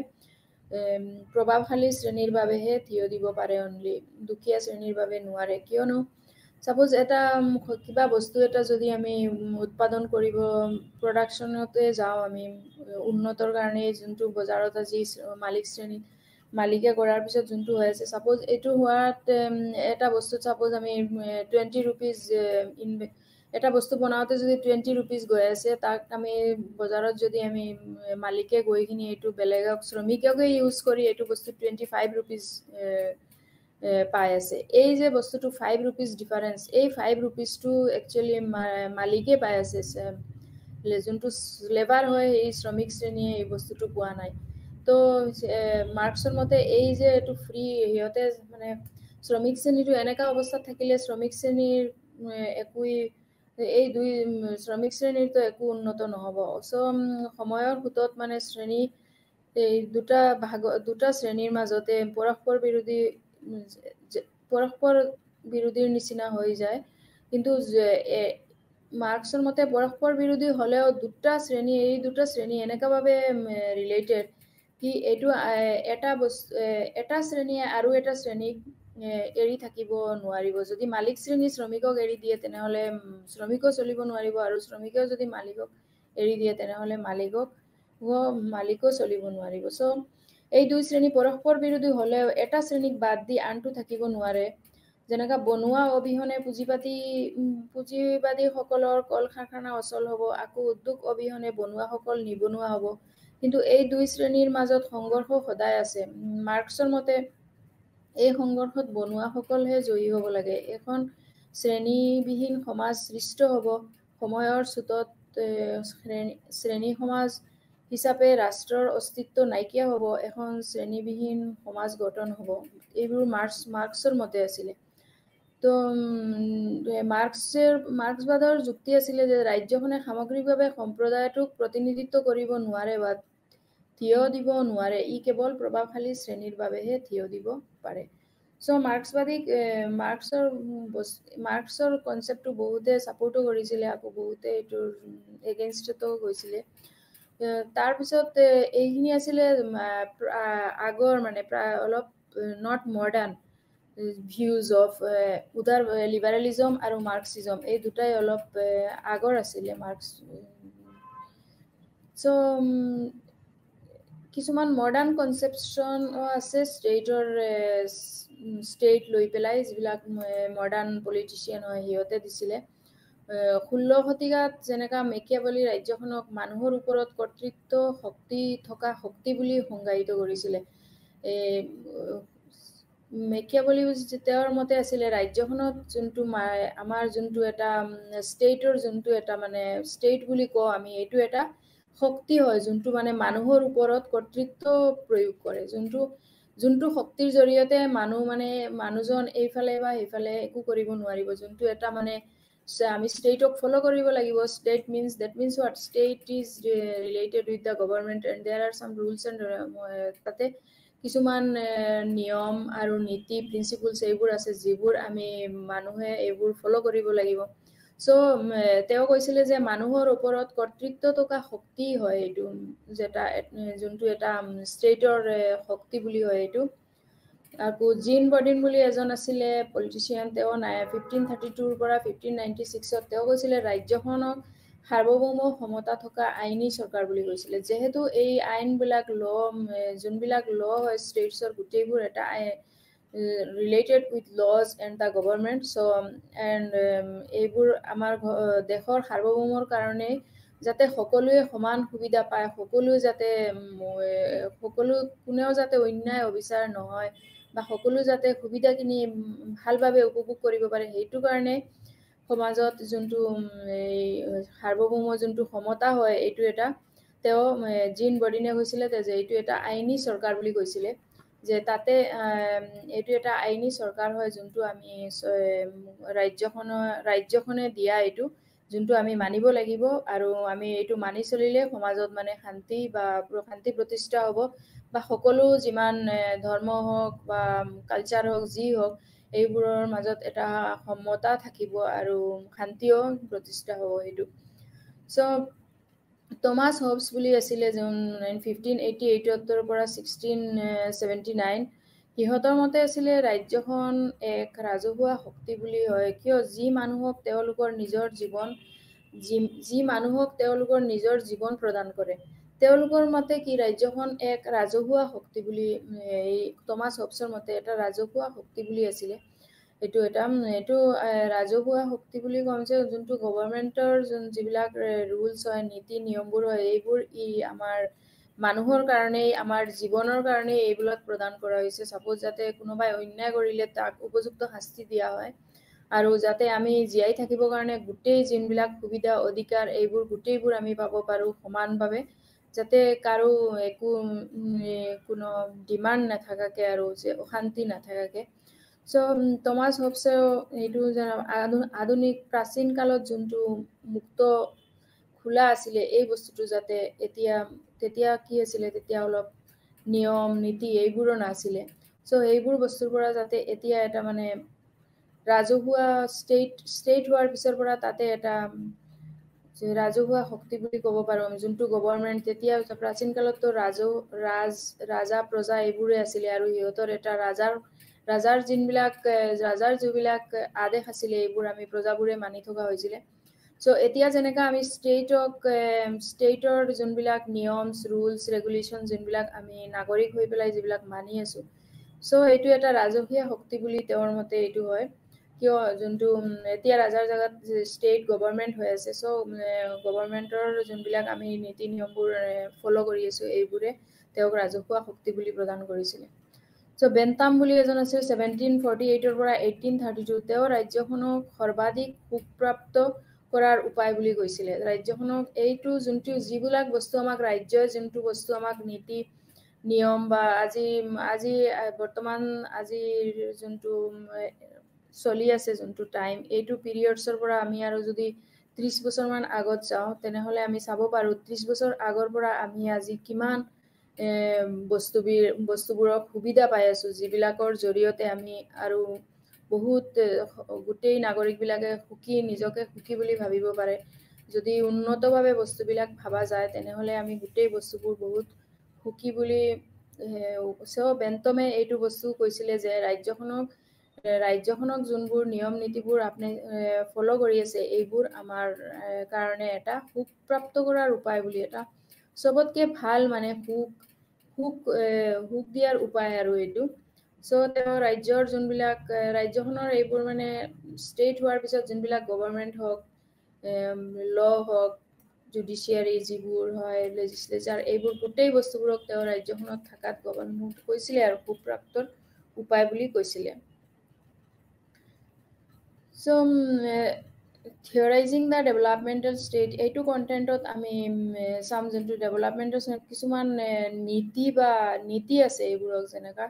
Speaker 1: প্ৰভাৱশালী শ্ৰেণীৰ বাবেহে থিয় দিব পাৰে অনলি, দুখীয়া শ্ৰেণীৰ বাবে নোৱাৰে। কিয়নো ছাপ'জ কিবা বস্তু এটা যদি আমি উৎপাদন কৰিব প্ৰডাকশ্যনতে যাওঁ, আমি উন্নতৰ কাৰণে যোনটো বজাৰত আজি মালিকে কৰাৰ পিছত যোনটো হৈ আছে, ছাপ'জ এইটো হোৱাত এটা বস্তুত ছাপ'জ আমি 20 ৰুপিজ এটা বস্তু বনাওঁতে যদি 20 ৰুপিজ গৈ আছে, তাক আমি বজাৰত যদি আমি মালিকে গৈ কিনি এইটো বেলেগক শ্ৰমিককে ইউজ কৰি এইটো বস্তু 25 ৰুপিজ পাই আছে। এই যে বস্তুটো 5 ৰুপিজ ডিফাৰেঞ্চ, এই 5 ৰুপিজটো একচুৱেলি মালিকে পাই আছে, যোনটো লেবাৰ হয় এই শ্ৰমিক শ্ৰেণীয়ে এই বস্তুটো পোৱা নাই। মাৰ্কছৰ মতে এই যে এইটো ফ্ৰী, সিহঁতে মানে শ্ৰমিক শ্ৰেণীটো এনেকা অৱস্থাত থাকিলে শ্ৰমিক শ্ৰেণীৰ শ্ৰমিক শ্ৰেণীৰতো একো উন্নত নহ'ব। সময়ৰ সোঁতত মানে এই দুটা শ্ৰেণীৰ মাজতে পৰস্পৰ বিৰোধীৰ নিচিনা হৈ যায়। কিন্তু মাৰ্কছৰ মতে পৰস্পৰ বিৰোধী হ'লেও এই দুটা শ্ৰেণী এনেকুৱাভাৱে ৰিলেটেড কি এইটো এটা শ্ৰেণীয়ে আৰু এটা শ্ৰেণীক এৰি থাকিব নোৱাৰিব। যদি মালিক শ্ৰেণী শ্ৰমিকক এৰি দিয়ে, তেনেহ'লে শ্ৰমিকো চলিব নোৱাৰিব, আৰু শ্ৰমিকেও যদি মালিকক এৰি দিয়ে, তেনেহ'লে মালিকো চলিব নোৱাৰিব। এই দুই শ্ৰেণী পৰস্পৰ বিৰোধী হ'লেও এটা শ্ৰেণীক বাদ দি আনটো থাকিব নোৱাৰে। যেনেকা বনোৱা অবিহনে পুঁজিবাদীসকলৰ কল কাৰখানা অচল হ'ব, আকৌ উদ্যোগ অবিহনে বনোৱাসকল নিবনুৱা হ'ব। কিন্তু এই দুই শ্ৰেণীৰ মাজত সংঘৰ্ষ সদায় আছে। মাৰ্কছৰ মতে এই সংঘৰ্ষত বনোৱাসকলহে জয়ী হ'ব লাগে। এখন শ্ৰেণীবিহীন সমাজ সৃষ্ট হ'ব। সময়ৰ চোতত শ্ৰেণী সমাজ হিচাপে ৰাষ্ট্ৰৰ অস্তিত্ব নাইকিয়া হ'ব, এখন শ্ৰেণীবিহীন সমাজ গঠন হ'ব। এইবোৰ মাৰ্কছৰ মতে আছিলে। তো মাৰ্ক্সবাদৰ যুক্তি আছিলে যে ৰাজ্যখনে সামগ্ৰিকভাৱে সম্প্ৰদায়টোক প্ৰতিনিধিত্ব কৰিব নোৱাৰে বা থিয় দিব নোৱাৰে, ই কেৱল প্ৰভাৱশালী শ্ৰেণীৰ বাবেহে থিয় দিব পাৰে। চ' মাৰ্ক্সৰ কনচেপ্টটো বহুতে ছাপোৰ্টো কৰিছিলে, আকৌ বহুতে এইটোৰ এগেইনষ্টতো গৈছিলে। তাৰপিছত এইখিনি আছিলে আগৰ মানে প্ৰায় অলপ নট মডাৰ্ণ ভিউজ অফ উদাৰ লিবাৰেলিজম আৰু মাৰ্ক্সিজম, এই দুটাই অলপ আগৰ আছিলে মাৰ্ক্স। চ' কিছুমান মডাৰ্ণ কনচেপশ্যনো আছে ষ্টেট লৈ পেলাই, যিবিলাক মডাৰ্ণ পলিটিচিয়ান হয় সিহঁতে দিছিলে। 16 শতিকাত যেনেকা মেকিয়াভেলি ৰাজ্যখনক মানুহৰ ওপৰত কৰ্তৃত্ব শক্তি থকা শক্তি বুলি সংজ্ঞায়িত কৰিছিলে। মেকিয়াভেলি তেওঁৰ মতে আছিলে ৰাজ্যখনত যোনটো আমাৰ যোনটো এটা ষ্টেটৰ যোনটো এটা মানে ষ্টেট বুলি কওঁ আমি, এইটো এটা শক্তি হয় যোনটো মানে মানুহৰ ওপৰত কৰ্তৃত্ব প্ৰয়োগ কৰে, যোনটো শক্তিৰ জৰিয়তে মানুহজন এইফালে বা সেইফালে একো কৰিব নোৱাৰিব, যোনটো এটা মানে আমি ষ্টেটক ফ'ল' কৰিব লাগিব। State means what? State is related with the government and there are some rules and তাতে কিছুমান নিয়ম আৰু নীতি প্ৰিন্সিপলছ এইবোৰ আছে, যিবোৰ আমি মানুহে এইবোৰ ফ'ল' কৰিব লাগিব। চ' তেওঁ কৈছিলে যে মানুহৰ ওপৰত কৰ্তৃত্ব থকা শক্তি হয় এইটো, যোনটো এটা ষ্টেটৰ শক্তি বুলি হয় এইটো। আকৌ জিন বৰ্ডিন বুলি এজন আছিলে পলিটিচিয়ান, তেওঁ 1532 পৰা 1596 তেওঁ কৈছিলে ৰাজ্যখনক সাৰ্বভৌম ক্ষমতা থকা আইনী চৰকাৰ বুলি কৈছিলে। যিহেতু এই আইনবিলাক যোনবিলাক হয় ষ্টেটছৰ গোটেইবোৰ এটা related with laws and the government. এইবোৰ আমাৰ দেশৰ সাৰ্বভৌমৰ কাৰণে যাতে সকলোৱে সমান সুবিধা পায়, কোনেও যাতে অন্যায় অবিচাৰ নহয় বা সকলো যাতে সুবিধাখিনি ভালভাৱে উপভোগ কৰিব পাৰে, সেইটো কাৰণে সমাজত যোনটো সাৰ্বভৌম যোনটো ক্ষমতা হয় এইটো এটা তেওঁ জিন বৰ্ডিনে কৈছিলে যে এইটো এটা আইনী চৰকাৰ বুলি কৈছিলে, যে তাতে এইটো এটা আইনী চৰকাৰ হয় যোনটো আমি ৰাজ্যখনে দিয়া এইটো, যোনটো আমি মানিব লাগিব আৰু আমি এইটো মানি চলিলে সমাজত মানে শান্তি প্ৰতিষ্ঠা হ'ব বা সকলো যিমান ধৰ্ম হওক বা কালচাৰ হওক যি হওক এইবোৰৰ মাজত এটা সমতা থাকিব আৰু শান্তিও প্ৰতিষ্ঠা হ'ব সেইটো। চ' টমাছ হবছ বুলি আছিলে যোন 1588 পৰা 1679, সিহঁতৰ মতে আছিলে ৰাজ্যখন এক ৰাজহুৱা শক্তি বুলি হয়, কিয় যি মানুহক তেওঁলোকৰ নিজৰ জীৱন প্ৰদান কৰে। তেওঁলোকৰ মতে কি ৰাজ্যখন এক ৰাজহুৱা শক্তি বুলি, এই টমাছ হবছৰ মতে এটা ৰাজহুৱা শক্তি বুলি আছিলে। এইটো ৰাজহুৱা শক্তি বুলি ক'ম যে যোনটো গভৰ্ণমেণ্টৰ যিবিলাক ৰুলছ হয়, নীতি নিয়মবোৰ হয়, এইবোৰ আমাৰ মানুহৰ কাৰণেই, আমাৰ জীৱনৰ কাৰণেই এইবিলাক প্ৰদান কৰা হৈছে। ছাপ'জ যাতে কোনোবাই অন্যায় কৰিলে তাক উপযুক্ত শাস্তি দিয়া হয়, আৰু যাতে আমি জীয়াই থাকিবৰ কাৰণে গোটেই যোনবিলাক সুবিধা অধিকাৰ এইবোৰ গোটেইবোৰ আমি পাব পাৰোঁ সমানভাৱে, যাতে কাৰো একো কোনো ডিমাণ্ড নাথাকাকে আৰু যে অশান্তি নাথাকাকে। চ' টমাছ হবছেও এইটো আধুনিক প্ৰাচীন কালত যোনটো মুক্ত খোলা আছিলে এই বস্তুটো, যাতে তেতিয়া কি আছিলে, তেতিয়া অলপ নিয়ম নীতি এইবোৰো নাছিলে। চ' এইবোৰ বস্তুৰ পৰা যাতে এতিয়া এটা মানে ৰাজহুৱা ষ্টেট হোৱাৰ পিছৰ পৰা তাতে এটা ৰাজহুৱা শক্তি বুলি ক'ব পাৰোঁ আমি, যোনটো গভৰ্ণমেণ্ট তেতিয়া প্ৰাচীন কালততো ৰাজা প্ৰজা এইবোৰে আছিলে, আৰু সিহঁতৰ এটা ৰাজাৰ যিবিলাক আদেশ আছিলে এইবোৰ আমি প্ৰজাবোৰে মানি থকা হৈছিলে। চ' এতিয়া যেনেকা আমি ষ্টেটৰ যোনবিলাক নিয়মছ ৰুলছ ৰেগুলেশ্যন যোনবিলাক আমি নাগৰিক হৈ পেলাই যিবিলাক মানি আছোঁ, চ' এইটো এটা ৰাজকীয় শক্তি বুলি তেওঁৰ মতে এইটো হয়, কিয় যোনটো এতিয়া ৰাজাৰ জেগাত ষ্টেট গভৰ্ণমেণ্ট হৈ আছে। চ' গভৰ্ণমেণ্টৰ যোনবিলাক আমি নীতি নিয়মবোৰ ফ'ল' কৰি আছোঁ এইবোৰে তেওঁক ৰাজহুৱা শক্তি বুলি প্ৰদান কৰিছিলে। চ' বেণ্টাম বুলি এজন আছিল 1748 পৰা 1832, তেওঁ ৰাজ্যখনক সৰ্বাধিক সুখপ্ৰাপ্ত কৰাৰ উপায় বুলি কৈছিলে। ৰাজ্যখনক এইটো যিবিলাক বস্তু আমাক ৰাজ্যই যোনটো বস্তু আমাক নীতি নিয়ম বা আজিৰ যোনটো চলি আছে যোনটো টাইম, এইটো পিৰিয়ডছৰ পৰা আমি আৰু যদি 30 বছৰমান আগত যাওঁ তেনেহ'লে আমি চাব পাৰোঁ 30 বছৰ আগৰ পৰা আমি আজি কিমান বস্তুবোৰৰ সুবিধা পাই আছোঁ, যিবিলাকৰ জৰিয়তে আমি আৰু বহুত গোটেই নাগৰিকবিলাকে নিজকে সুখী বুলি ভাবিব পাৰে। যদি উন্নতভাৱে বস্তুবিলাক ভাবা যায় তেনেহ'লে আমি গোটেই বস্তুবোৰ বহুত সুখী বুলি বেণ্টমে এইটো বস্তু কৈছিলে যে ৰাজ্যখনক যোনবোৰ নিয়ম নীতিবোৰ আপুনি ফ'ল' কৰি আছে এইবোৰ আমাৰ কাৰণে এটা সুখপ্ৰাপ্ত কৰাৰ উপায় বুলি, এটা চবতকৈ ভাল মানে সুখ দিয়াৰ উপায় আৰু এইটো। চ' তেওঁ ৰাজ্যখনৰ এইবোৰ মানে ষ্টেট হোৱাৰ পিছত যোনবিলাক গভৰ্ণমেণ্ট হওক, ল' হওক, জুডিচিয়াৰী যিবোৰ হয়, লেজিছলেচাৰ, এইবোৰ গোটেই বস্তুবোৰক তেওঁ ৰাজ্যখনত থকাত গভৰ্ণমেণ্ট কৈছিলে আৰু সুখপ্ৰাপ্তৰ উপায় বুলি কৈছিলে। চ' থিয়ৰাইজিং দ্য ডেভেলপমেণ্টেল ষ্টেট, এইটো কণ্টেণ্টত আমি চাম যোনটো ডেভেলপমেণ্টেল কিছুমান নীতি আছে এইবোৰক যেনেকা।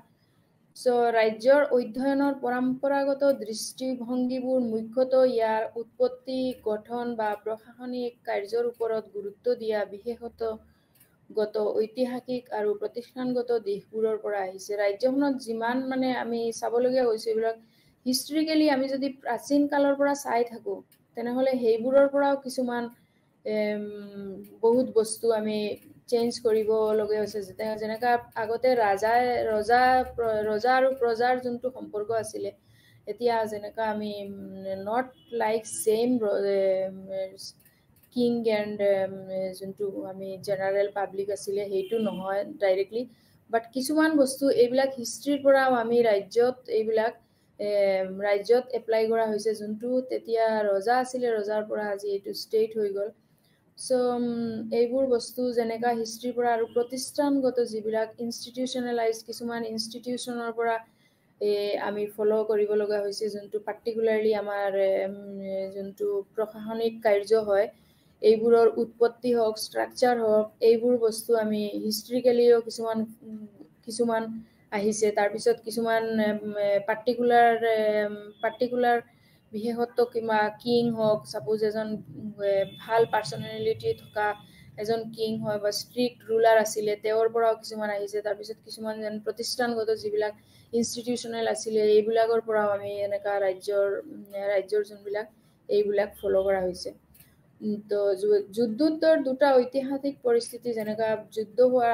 Speaker 1: চ' ৰাজ্যৰ অধ্যয়নৰ পৰম্পৰাগত দৃষ্টিভংগীবোৰ মুখ্যতঃ ইয়াৰ উৎপত্তি, গঠন বা প্ৰশাসনিক কাৰ্যৰ ওপৰত গুৰুত্ব দিয়া বিশেষত্বগত, ঐতিহাসিক আৰু প্ৰতিষ্ঠানগত দিশবোৰৰ পৰা আহিছে। ৰাজ্যখনত যিমান মানে আমি চাবলগীয়া হৈছে এইবিলাক হিষ্ট্ৰিকেলি আমি যদি প্ৰাচীন কালৰ পৰা চাই থাকোঁ তেনেহ'লে সেইবোৰৰ পৰাও কিছুমান বহুত বস্তু আমি চেঞ্জ কৰিবলগীয়া হৈছে। যেনেকা আগতে ৰজা আৰু প্ৰজাৰ যোনটো সম্পৰ্ক আছিলে, এতিয়া যেনেকা আমি not like same king and যোনটো আমি জেনেৰেল পাব্লিক আছিলে সেইটো নহয় ডাইৰেক্টলি, বাট কিছুমান বস্তু এইবিলাক হিষ্ট্ৰীৰ পৰাও আমি ৰাজ্যত এপ্লাই কৰা হৈছে। যোনটো তেতিয়া ৰজা আছিলে, ৰজাৰ পৰা আজি এইটো ষ্টেট হৈ গ'ল। চ' এইবোৰ বস্তু যেনেকা হিষ্ট্ৰীৰ পৰা আৰু প্ৰতিষ্ঠানগত যিবিলাক ইনষ্টিটিউচনেলাইজ কিছুমান ইনষ্টিটিউচনৰ পৰা আমি ফ'ল' কৰিব লগা হৈছে, যোনটো পাৰ্টিকুলাৰলি আমাৰ যোনটো প্ৰশাসনিক কাৰ্য হয় এইবোৰৰ উৎপত্তি হওক, ষ্ট্ৰাকচাৰ হওক, এইবোৰ বস্তু আমি হিষ্ট্ৰিকেলিও কিছুমান আহিছে। তাৰপিছত কিছুমান পাৰ্টিকুলাৰ বিশেষত্ব কিবা কিং হওক, ছাপ'জ এজন ভাল পাৰ্চনেলিটি থকা এজন কিং হয় বা ষ্ট্ৰিক্ট ৰুলাৰ আছিলে, তেওঁৰ পৰাও কিছুমান আহিছে। তাৰপিছত কিছুমান প্ৰতিষ্ঠানগত যিবিলাক ইনষ্টিটিউচনেল আছিলে এইবিলাকৰ পৰাও আমি এনেকুৱা ৰাজ্যৰ যোনবিলাক এইবিলাক ফ'ল' কৰা হৈছে। তো যুদ্ধোত্তৰ দুটা ঐতিহাসিক পৰিস্থিতি, যেনেকুৱা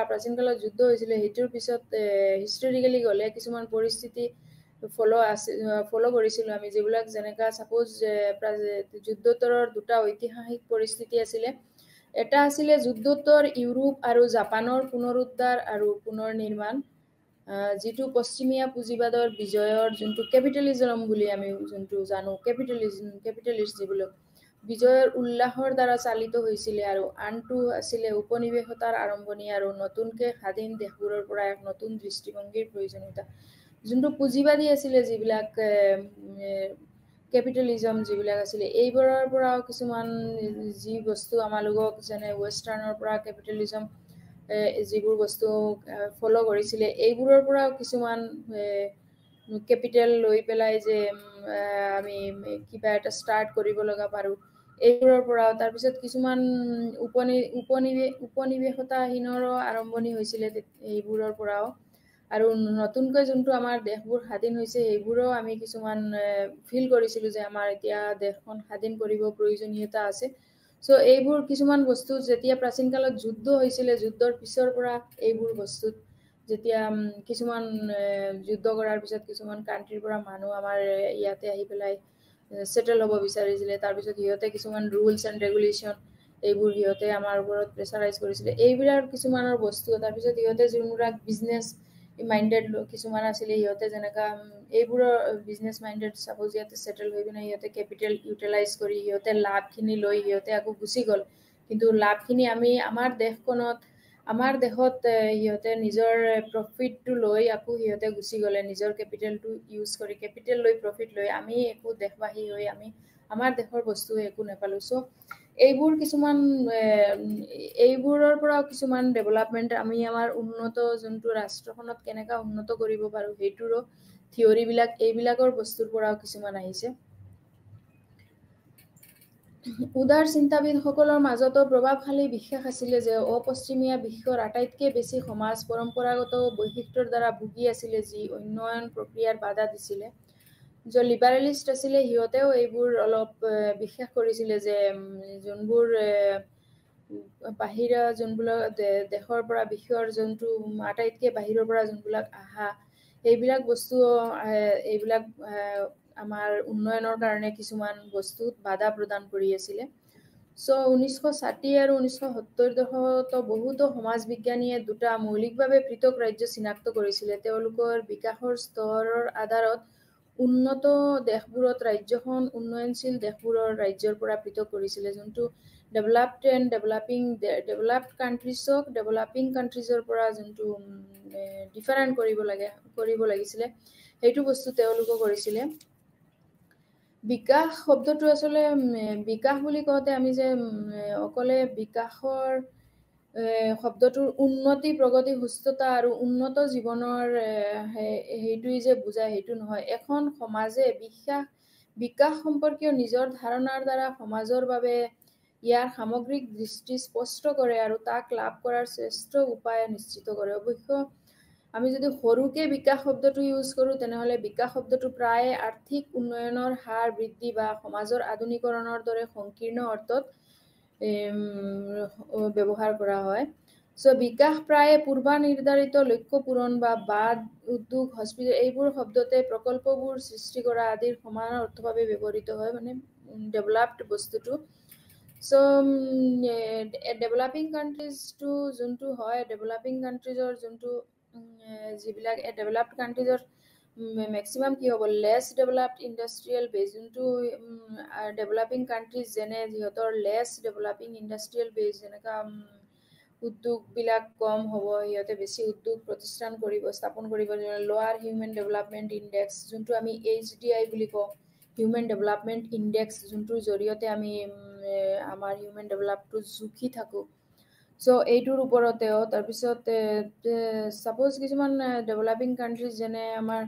Speaker 1: প্ৰাচীন কালত যুদ্ধ হৈছিলে, সেইটোৰ পিছত হিষ্টৰিকেলি গ'লে কিছুমান পৰিস্থিতি ফ'ল' কৰিছিলোঁ আমি, যিবিলাক যেনেকা ছাপ'জ যুদ্ধোত্তৰৰ দুটা ঐতিহাসিক পৰিস্থিতি আছিলে। এটা আছিলে যুদ্ধোত্তৰ ইউৰোপ আৰু জাপানৰ পুনৰুদ্ধাৰ আৰু পুনৰ নিৰ্মাণ, যিটো পশ্চিমীয়া পুঁজিবাদৰ বিজয়ৰ যোনটো কেপিটেলিজম বুলি আমি যোনটো জানো, কেপিটেলিষ্ট যিবিলাক বিজয়ৰ উল্লাসৰ দ্বাৰা চালিত হৈছিলে। আৰু আনটো আছিলে উপনিৱেশতাৰ আৰম্ভণি আৰু নতুনকৈ স্বাধীন দেশবোৰৰ পৰা এক নতুন দৃষ্টিভংগীৰ প্ৰয়োজনীয়তা। যোনটো পুঁজিবাদী আছিলে, যিবিলাক কেপিটেলিজম যিবিলাক আছিলে, এইবোৰৰ পৰাও কিছুমান যি বস্তু আমালোকক যেনে ৱেষ্টাৰ্ণৰ পৰা কেপিটেলিজম যিবোৰ বস্তু ফ'ল' কৰিছিলে, এইবোৰৰ পৰাও কিছুমান কেপিটেল লৈ পেলাই যে আমি কিবা এটা ষ্টাৰ্ট কৰিব লগা পাৰোঁ, এইবোৰৰ পৰাও। তাৰপিছত কিছুমান উপনিৱেশতাহীনৰো আৰম্ভণি হৈছিলে এইবোৰৰ পৰাও। আৰু নতুনকৈ যোনটো আমাৰ দেশবোৰ স্বাধীন হৈছে সেইবোৰো আমি কিছুমান ফিল কৰিছিলোঁ যে আমাৰ এতিয়া দেশখন স্বাধীন কৰিব প্ৰয়োজনীয়তা আছে। চ' এইবোৰ কিছুমান বস্তু যেতিয়া প্ৰাচীন কালত যুদ্ধ হৈছিলে, যুদ্ধৰ পিছৰ পৰা এইবোৰ বস্তুত যেতিয়া কিছুমান যুদ্ধ কৰাৰ পিছত কিছুমান কাণ্ট্ৰিৰ পৰা মানুহ আমাৰ ইয়াতে আহি পেলাই ছেটেল হ'ব বিচাৰিছিলে। তাৰপিছত সিহঁতে কিছুমান ৰুলছ এণ্ড ৰেগুলেশ্যন এইবোৰ সিহঁতে আমাৰ ওপৰত প্ৰেছাৰাইজ কৰিছিলে, এইবিলাক কিছুমানৰ বস্তু। তাৰপিছত সিহঁতে যোনবিলাক বিজনেছ মাইণ্ডেড কিছুমান আছিলে, সিহঁতে যেনেকা এইবোৰৰ বিজনেছ মাইণ্ডেড ছাপ'জ ইয়াতে ছেটেল হৈ পিনে সিহঁতে কেপিটেল ইউটিলাইজ কৰি সিহঁতে লাভখিনি লৈ সিহঁতে আকৌ গুচি গ'ল। কিন্তু লাভখিনি আমাৰ দেশত সিহঁতে নিজৰ প্ৰফিটটো লৈ আকৌ সিহঁতে গুচি গ'লে, নিজৰ কেপিটেলটো ইউজ কৰি কেপিটেল লৈ প্ৰফিট লৈ আমি একো দেশবাসী হৈ আমি আমাৰ দেশৰ বস্তু একো নাপালোঁ। চ' এইবোৰৰ পৰাও কিছুমান ডেভেলপমেণ্ট আমি আমাৰ উন্নত যোনটো ৰাষ্ট্ৰখনত কেনেকৈ উন্নত কৰিব পাৰোঁ সেইটোৰো থিয়ৰিবিলাক এইবিলাকৰ বস্তুৰ পৰাও কিছুমান আহিছে। উদাৰ চিন্তাবিদসকলৰ মাজতো প্ৰভাৱশালী বিশ্বাস আছিলে যে অপশ্চিমীয়া বিশ্বৰ আটাইতকৈ বেছি সমাজ পৰম্পৰাগত বৈশিষ্ট্যৰ দ্বাৰা ভুগি আছিলে, যি উন্নয়ন প্ৰক্ৰিয়াৰ বাধা দিছিলে। যে লিবাৰেলিষ্ট আছিলে সিহঁতেও এইবোৰ অলপ বিশ্বাস কৰিছিলে যে যোনবোৰ বাহিৰা যোনবিলাক দেশৰ পৰা বিশ্বৰ যোনটো আটাইতকৈ বাহিৰৰ পৰা যোনবিলাক আহা এইবিলাক বস্তু এইবিলাক আমাৰ উন্নয়নৰ কাৰণে কিছুমান বস্তুত বাধা প্ৰদান কৰি আছিলে। চ' 1960 আৰু 1970 দশকতো বহুতো সমাজ বিজ্ঞানীয়ে দুটা মৌলিকভাৱে পৃথক ৰাজ্য চিনাক্ত কৰিছিলে। তেওঁলোকৰ বিকাশৰ স্তৰৰ আধাৰত উন্নত দেশবোৰত ৰাজ্যখন উন্নয়নশীল দেশবোৰৰ ৰাজ্যৰ পৰা পৃথক কৰিছিলে। যোনটো ডেভেলপড এণ্ড ডেভেলপড কাণ্ট্ৰিজক ডেভেলপিং কাণ্ট্ৰিজৰ পৰা যোনটো ডিফাৰেণ্ট কৰিব লাগিছিলে সেইটো বস্তু তেওঁলোকে কৰিছিলে। বিকাশ শব্দটো আচলতে বিকাশ বুলি কওঁতে আমি যে অকলে বিকাশৰ শব্দটোৰ উন্নতি প্ৰগতি সুস্থতা আৰু উন্নত জীৱনৰ সেইটোৱেই যে বুজায় সেইটো নহয়। এখন সমাজে বিকাশ সম্পৰ্কীয় নিজৰ ধাৰণাৰ দ্বাৰা সমাজৰ বাবে ইয়াৰ সামগ্ৰিক দৃষ্টি স্পষ্ট কৰে আৰু তাক লাভ কৰাৰ শ্ৰেষ্ঠ উপায় নিশ্চিত কৰে। অৱশ্য আমি যদি সৰুকে বিকাশ শব্দটো ইউজ কৰোঁ তেনেহ'লে বিকাশ শব্দটো প্ৰায় আৰ্থিক উন্নয়নৰ হাৰ বৃদ্ধি বা সমাজৰ আধুনিকৰণৰ দৰে সংকীৰ্ণ অৰ্থত ব্যৱহাৰ কৰা হয়। চ' বিকাশ প্ৰায় পূৰ্বনিৰ্ধাৰিত লক্ষ্য পূৰণ বা বাদ উদ্যোগ হস্পিটেল এইবোৰ শব্দতে প্ৰকল্পবোৰ সৃষ্টি কৰা আদিৰ সমান অৰ্থভাৱে ব্যৱহৃত হয়, মানে ডেভেলপড বস্তুটো। চ' ডেভেলপিং কাণ্ট্ৰিজটো যোনটো হয় ডেভেলপিং কাণ্ট্ৰিজৰ যোনটো যিবিলাক ডেভেলপড কাণ্ট্ৰিজৰ মেক্সিমাম কি হ'ব লেছ ডেভেলপড ইণ্ডাষ্ট্ৰিয়েল বেজ, যোনটো ডেভেলপিং কাণ্ট্ৰিজ যেনে সিহঁতৰ লেছ ডেভেলপিং ইণ্ডাষ্ট্ৰিয়েল বেজ যেনেকুৱা উদ্যোগবিলাক কম হ'ব, সিহঁতে বেছি উদ্যোগ প্ৰতিষ্ঠান স্থাপন কৰিব। লোৱাৰ হিউমেন ডেভেলপমেণ্ট ইণ্ডেক্স যোনটো আমি HDI বুলি কওঁ, হিউমেন ডেভেলপমেণ্ট ইণ্ডেক্স, যোনটোৰ জৰিয়তে আমি আমাৰ হিউমেন ডেভেলপটো জুখি থাকোঁ। চ' এইটোৰ ওপৰতেও তাৰপিছত ছাপ'জ কিছুমান ডেভেলপিং কাণ্ট্ৰিজ যেনে আমাৰ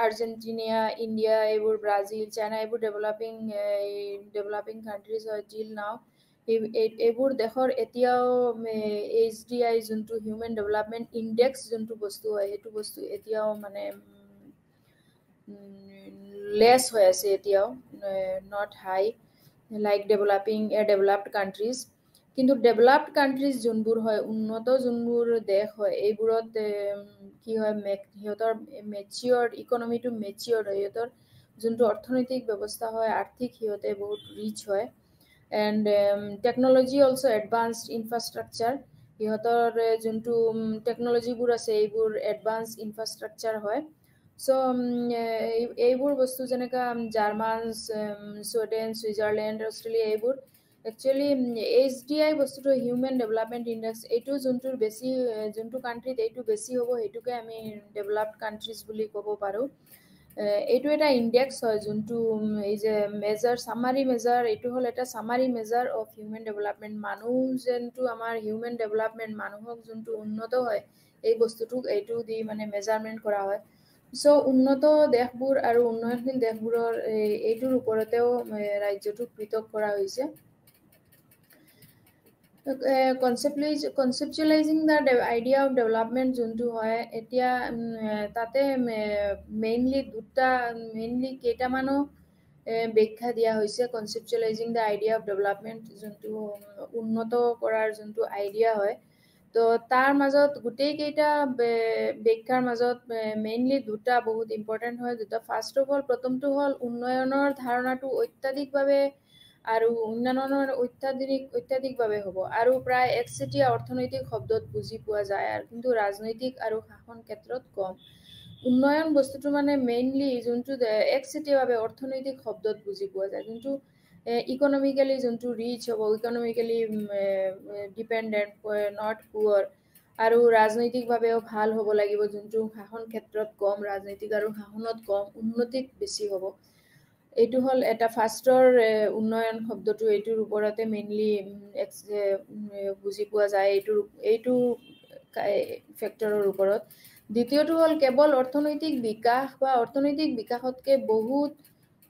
Speaker 1: আৰ্জেণ্টিনা, ইণ্ডিয়া, এইবোৰ ব্ৰাজিল, চাইনা এইবোৰ ডেভেলপিং কাণ্ট্ৰিজ হয় টিল নাও। এইবোৰ দেশৰ এতিয়াও HDI যোনটো হিউমেন ডেভেলপমেণ্ট ইণ্ডেক্স যোনটো বস্তু হয় সেইটো বস্তু এতিয়াও মানে লেছ হৈ আছে এতিয়াও, not high like developed countries. কিন্তু ডেভেলপড কাণ্ট্ৰিজ যোনবোৰ হয় উন্নত যোনবোৰ দেশ হয় এইবোৰত কি হয় সিহঁতৰ ইকনমিটো মেচিয়ৰ্ড হয়, সিহঁতৰ যোনটো অৰ্থনৈতিক ব্যৱস্থা হয় আৰ্থিক সিহঁতে বহুত ৰিচ হয়। And technology also' advanced infrastructure, সিহঁতৰ যোনটো টেকন'লজিবোৰ আছে এইবোৰ এডভান্স ইনফ্ৰাষ্ট্ৰাকচাৰ হয়। চ' এইবোৰ বস্তু যেনেকুৱা জাৰ্মান, ছুইডেন, ছুইজাৰলেণ্ড, অষ্ট্ৰেলিয়া এইবোৰ একচুৱেলি HDI বস্তুটো হিউমেন ডেভেলপমেণ্ট ইণ্ডেক্স এইটো যোনটো কাণ্ট্ৰিত এইটো বেছি হ'ব সেইটোকে আমি ডেভেলপড কাণ্ট্ৰিজ বুলি ক'ব পাৰোঁ। এইটো এটা ইণ্ডেক্স হয় যোনটো এই যে চামাৰী মেজাৰ, এইটো হ'ল এটা summary measure of human development. মানুহ যোনটো আমাৰ হিউমেন ডেভেলপমেণ্ট মানুহক যোনটো উন্নত হয় এই বস্তুটোক এইটো দি মানে মেজাৰমেণ্ট কৰা হয়। চ' উন্নত দেশবোৰ আৰু উন্নয়নশীল দেশবোৰৰ এইটোৰ ওপৰতেও ৰাজ্যটোক পৃথক কৰা হৈছে। কনচেপচুৱেলাইজিং দ্য আইডিয়া অফ ডেভেলপমেণ্ট যোনটো হয় এতিয়া তাতে মেইনলি কেইটামানো ব্যাখ্যা দিয়া হৈছে। কনচেপচুৱেলাইজিং দ্য আইডিয়া অফ ডেভেলপমেণ্ট যোনটো উন্নত কৰাৰ যোনটো আইডিয়া হয়, তো তাৰ মাজত গোটেইকেইটা ব্যাখ্যাৰ মাজত মেইনলি দুটা বহুত ইম্পৰ্টেণ্ট হয়। ফাৰ্ষ্ট অফ অল প্ৰথমটো হ'ল উন্নয়নৰ ধাৰণাটো অত্যাধিকভাৱে হ'ব আৰু প্ৰায় একচেটিয়া অৰ্থনৈতিক শব্দত বুজি পোৱা যায়, আৰু কিন্তু ৰাজনৈতিক আৰু শাসন ক্ষেত্ৰত কম। উন্নয়ন বস্তুটো মানে মেইনলি যোনটো একচেটিয়াভাৱে অৰ্থনৈতিক শব্দত বুজি পোৱা যায়, যোনটো ইকনমিকেলি যোনটো ৰিচ হ'ব, ইকনমিকেলি ডিপেণ্ডেণ্ট, নট পুৱাৰ, আৰু ৰাজনৈতিকভাৱেও ভাল হ'ব লাগিব, যোনটো শাসন ক্ষেত্ৰত কম, ৰাজনৈতিক আৰু শাসনত কম, উন্নতিত বেছি হ'ব। এইটো হ'ল এটা ফাৰ্ষ্টৰ উন্নয়ন শব্দটো এইটোৰ ওপৰতে মেইনলি বুজি পোৱা যায় এইটো ফেক্টৰৰ ওপৰত। দ্বিতীয়টো হ'ল কেৱল অৰ্থনৈতিক বিকাশ বা অৰ্থনৈতিক বিকাশতকৈ বহুত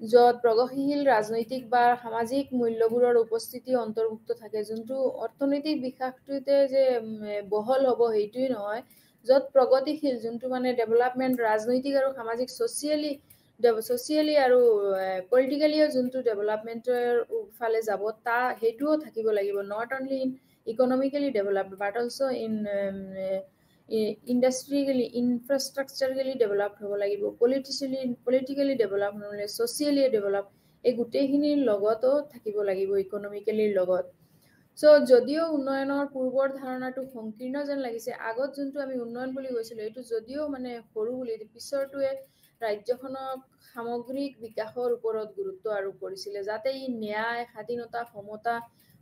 Speaker 1: য'ত প্ৰগতিশীল ৰাজনৈতিক বা সামাজিক মূল্যবোৰৰ উপস্থিতি অন্তৰ্ভুক্ত থাকে, যোনটো অৰ্থনৈতিক বিকাশটোতে যে বহল হ'ব সেইটোৱেই নহয়, য'ত প্ৰগতিশীল যোনটো মানে ডেভেলপমেণ্ট ৰাজনৈতিক আৰু সামাজিক ছ'চিয়েলি আৰু পলিটিকেলিও যোনটো ডেভেলপমেণ্টৰ ফালে যাব সেইটোও থাকিব লাগিব, not only in economically developed but also' in industrially infrastructurally develop হ'ব লাগিব, পলিটিকেলি ডেভেলপ নহ'লে ছ'চিয়েলি ডেভেলপ, এই গোটেইখিনিৰ লগতো থাকিব লাগিব ইকনমিকেলিৰ লগত। চ' যদিও উন্নয়নৰ পূৰ্বৰ ধাৰণাটো সংকীৰ্ণ যেন লাগিছে, আগত যোনটো আমি উন্নয়ন বুলি কৈছিলোঁ এইটো যদিও মানে সৰু বুলি, পিছৰটোৱে ৰাজ্যখনক সামগ্ৰিক বিকাশৰ ওপৰত গুৰুত্ব আৰোপ কৰিছিলে, যাতে ই ন্যায়, স্বাধীনতা, সমতা,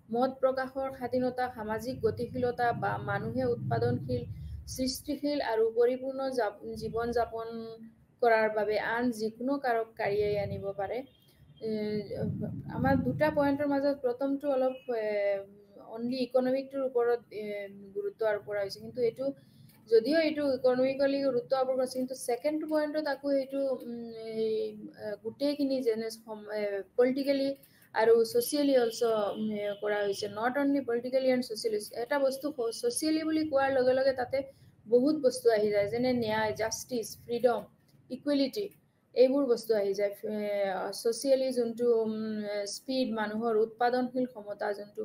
Speaker 1: মত প্ৰকাশৰ স্বাধীনতা, সামাজিক গতিশীলতা বা মানুহে উৎপাদনশীল, সৃষ্টিশীল আৰু পৰিপূৰ্ণ জীৱন যাপন কৰাৰ বাবে আন যিকোনো কাৰক কাৰিয়াই আনিব পাৰে। আমাৰ দুটা পইণ্টৰ মাজত প্ৰথমটো অলপ অনলি ইকনমিকটোৰ ওপৰত গুৰুত্ব আৰোপ কৰা হৈছে, কিন্তু এইটো যদিও এইটো ইকনমিকেলি গুৰুত্ব আৰোপ কৰিছে, কিন্তু ছেকেণ্ড পইণ্টত আকৌ এইটো গোটেইখিনি যেনে পলিটিকেলি আৰু ছ'চিয়েলি অলছ' কৰা হৈছে, not only politically and socially. এটা বস্তু ছ'চিয়েলি বুলি কোৱাৰ লগে লগে তাতে বহুত বস্তু আহি যায়, যেনে ন্যায়, জাষ্টিচ, ফ্ৰীডম, ইকুৱেলিটি, এইবোৰ বস্তু আহি যায়। ছ'চিয়েলি যোনটো স্পীড, মানুহৰ উৎপাদনশীল ক্ষমতা, যোনটো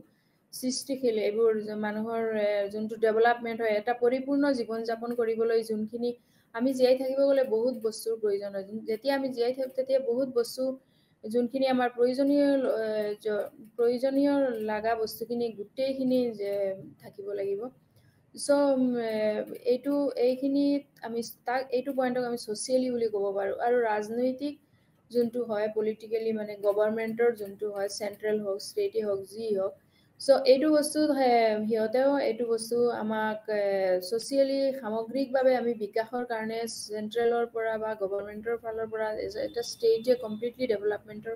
Speaker 1: সৃষ্টিশীল, এইবোৰ মানুহৰ যোনটো ডেভেলপমেণ্ট হয়, এটা পৰিপূৰ্ণ জীৱন যাপন কৰিবলৈ যোনখিনি আমি জীয়াই থাকিব গ'লে বহুত বস্তুৰ প্ৰয়োজন হয়, যেতিয়া আমি জীয়াই থাকোঁ তেতিয়া বহুত বস্তু যোনখিনি আমাৰ প্ৰয়োজনীয় লগা বস্তুখিনি গোটেইখিনি থাকিব লাগিব। চ' এইখিনিত আমি এইটো পইণ্টক আমি ছ'চিয়েলি বুলি ক'ব পাৰোঁ। আৰু ৰাজনৈতিক যোনটো হয় পলিটিকেলি মানে গভৰ্ণমেণ্টৰ যোনটো হয়, চেণ্ট্ৰেল হওক, ষ্টেটেই হওক, যি হওক, চ' এইটো বস্তুত সিহঁতেও এইটো বস্তু আমাক ছ'চিয়েলি সামগ্ৰিকভাৱে আমি বিকাশৰ কাৰণে চেণ্ট্ৰেলৰ পৰা বা গভৰ্ণমেণ্টৰ ফালৰ পৰা এটা ষ্টেটে কমপ্লিটলি ডেভেলপমেণ্টৰ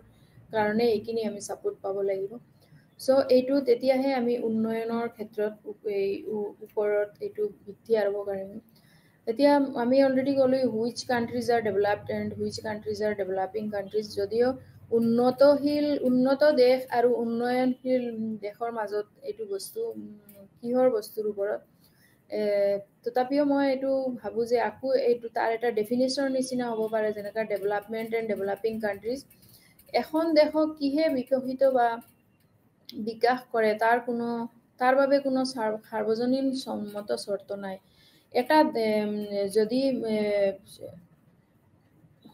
Speaker 1: কাৰণে এইখিনি আমি ছাপোৰ্ট পাব লাগিব। চ' এইটো তেতিয়াহে আমি উন্নয়নৰ ক্ষেত্ৰত ওপৰত এইটো ভিত্তি আৰোপ কৰিম। এতিয়া আমি অলৰেডি ক'লোঁ which countries R developed and which countries R developing countries, যদিও উন্নত দেশ আৰু উন্নয়নশীল দেশৰ মাজত এইটো বস্তু কিহৰ বস্তুৰ ওপৰত, তথাপিও মই এইটো ভাবোঁ যে আকৌ এইটো তাৰ এটা ডেফিনেশ্যনৰ নিচিনা হ'ব পাৰে, যেনেকৈ ডেভেলপমেণ্ট এণ্ড ডেভেলপিং কাণ্ট্ৰিজ। এখন দেশক কিহে বিকশিত বা বিকাশ কৰে তাৰ বাবে কোনো সাৰ্বজনীন সন্মত চৰ্ত নাই। এটা যদি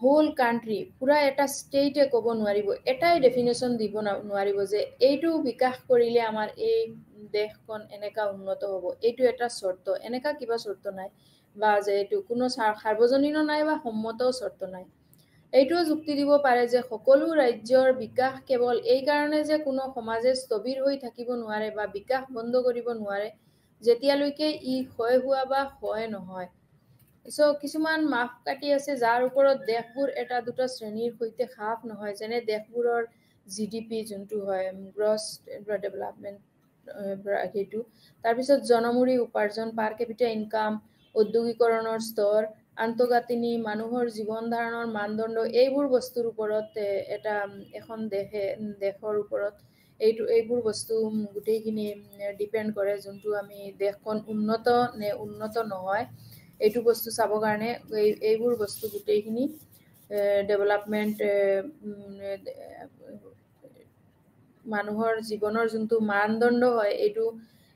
Speaker 1: হোল কাণ্ট্ৰি পুৰা এটা ষ্টেটে ক'ব নোৱাৰিব, এটাই ডেফিনেশ্যন দিব নোৱাৰিব যে এইটো বিকাশ কৰিলে আমাৰ এই দেশখন এনেকুৱা উন্নত হ'ব, এইটো এটা চৰ্ত, এনেকুৱা কিবা চৰ্ত নাই, বা যে এইটো কোনো সাৰ্বজনীনো নাই বা সন্মতও চৰ্ত নাই। এইটোও যুক্তি দিব পাৰে যে সকলো ৰাজ্যৰ বিকাশ কেৱল এই কাৰণে যে কোনো সমাজে স্থবিৰ হৈ থাকিব নোৱাৰে বা বিকাশ বন্ধ কৰিব নোৱাৰে যেতিয়ালৈকে ই ক্ষয় হোৱা বা ক্ষয় নহয়। চ' কিছুমান মাপকাঠি আছে যাৰ ওপৰত দেশবোৰ এটা দুটা শ্ৰেণীৰ সৈতে খাপ নহয়, যেনে দেশবোৰৰ GDP যোনটো হয় গ্ৰছ ডেভেলপমেণ্ট সেইটো, তাৰপিছত জনমূৰি উপাৰ্জন, পাৰ কেপিটা ইনকাম, ঔদ্যোগিকৰণৰ স্তৰ, আন্তঃগাঁথনি, মানুহৰ জীৱন ধাৰণৰ মানদণ্ড, এইবোৰ বস্তুৰ ওপৰত এখন দেশৰ ওপৰত এইবোৰ বস্তু গোটেইখিনি ডিপেণ্ড কৰে, যোনটো আমি দেশখন উন্নত নে উন্নত নহয় এইটো বস্তু চাবৰ কাৰণে এইবোৰ বস্তু গোটেইখিনি ডেভেলপমেণ্ট, মানুহৰ জীৱনৰ যোনটো মানদণ্ড হয়, এইটো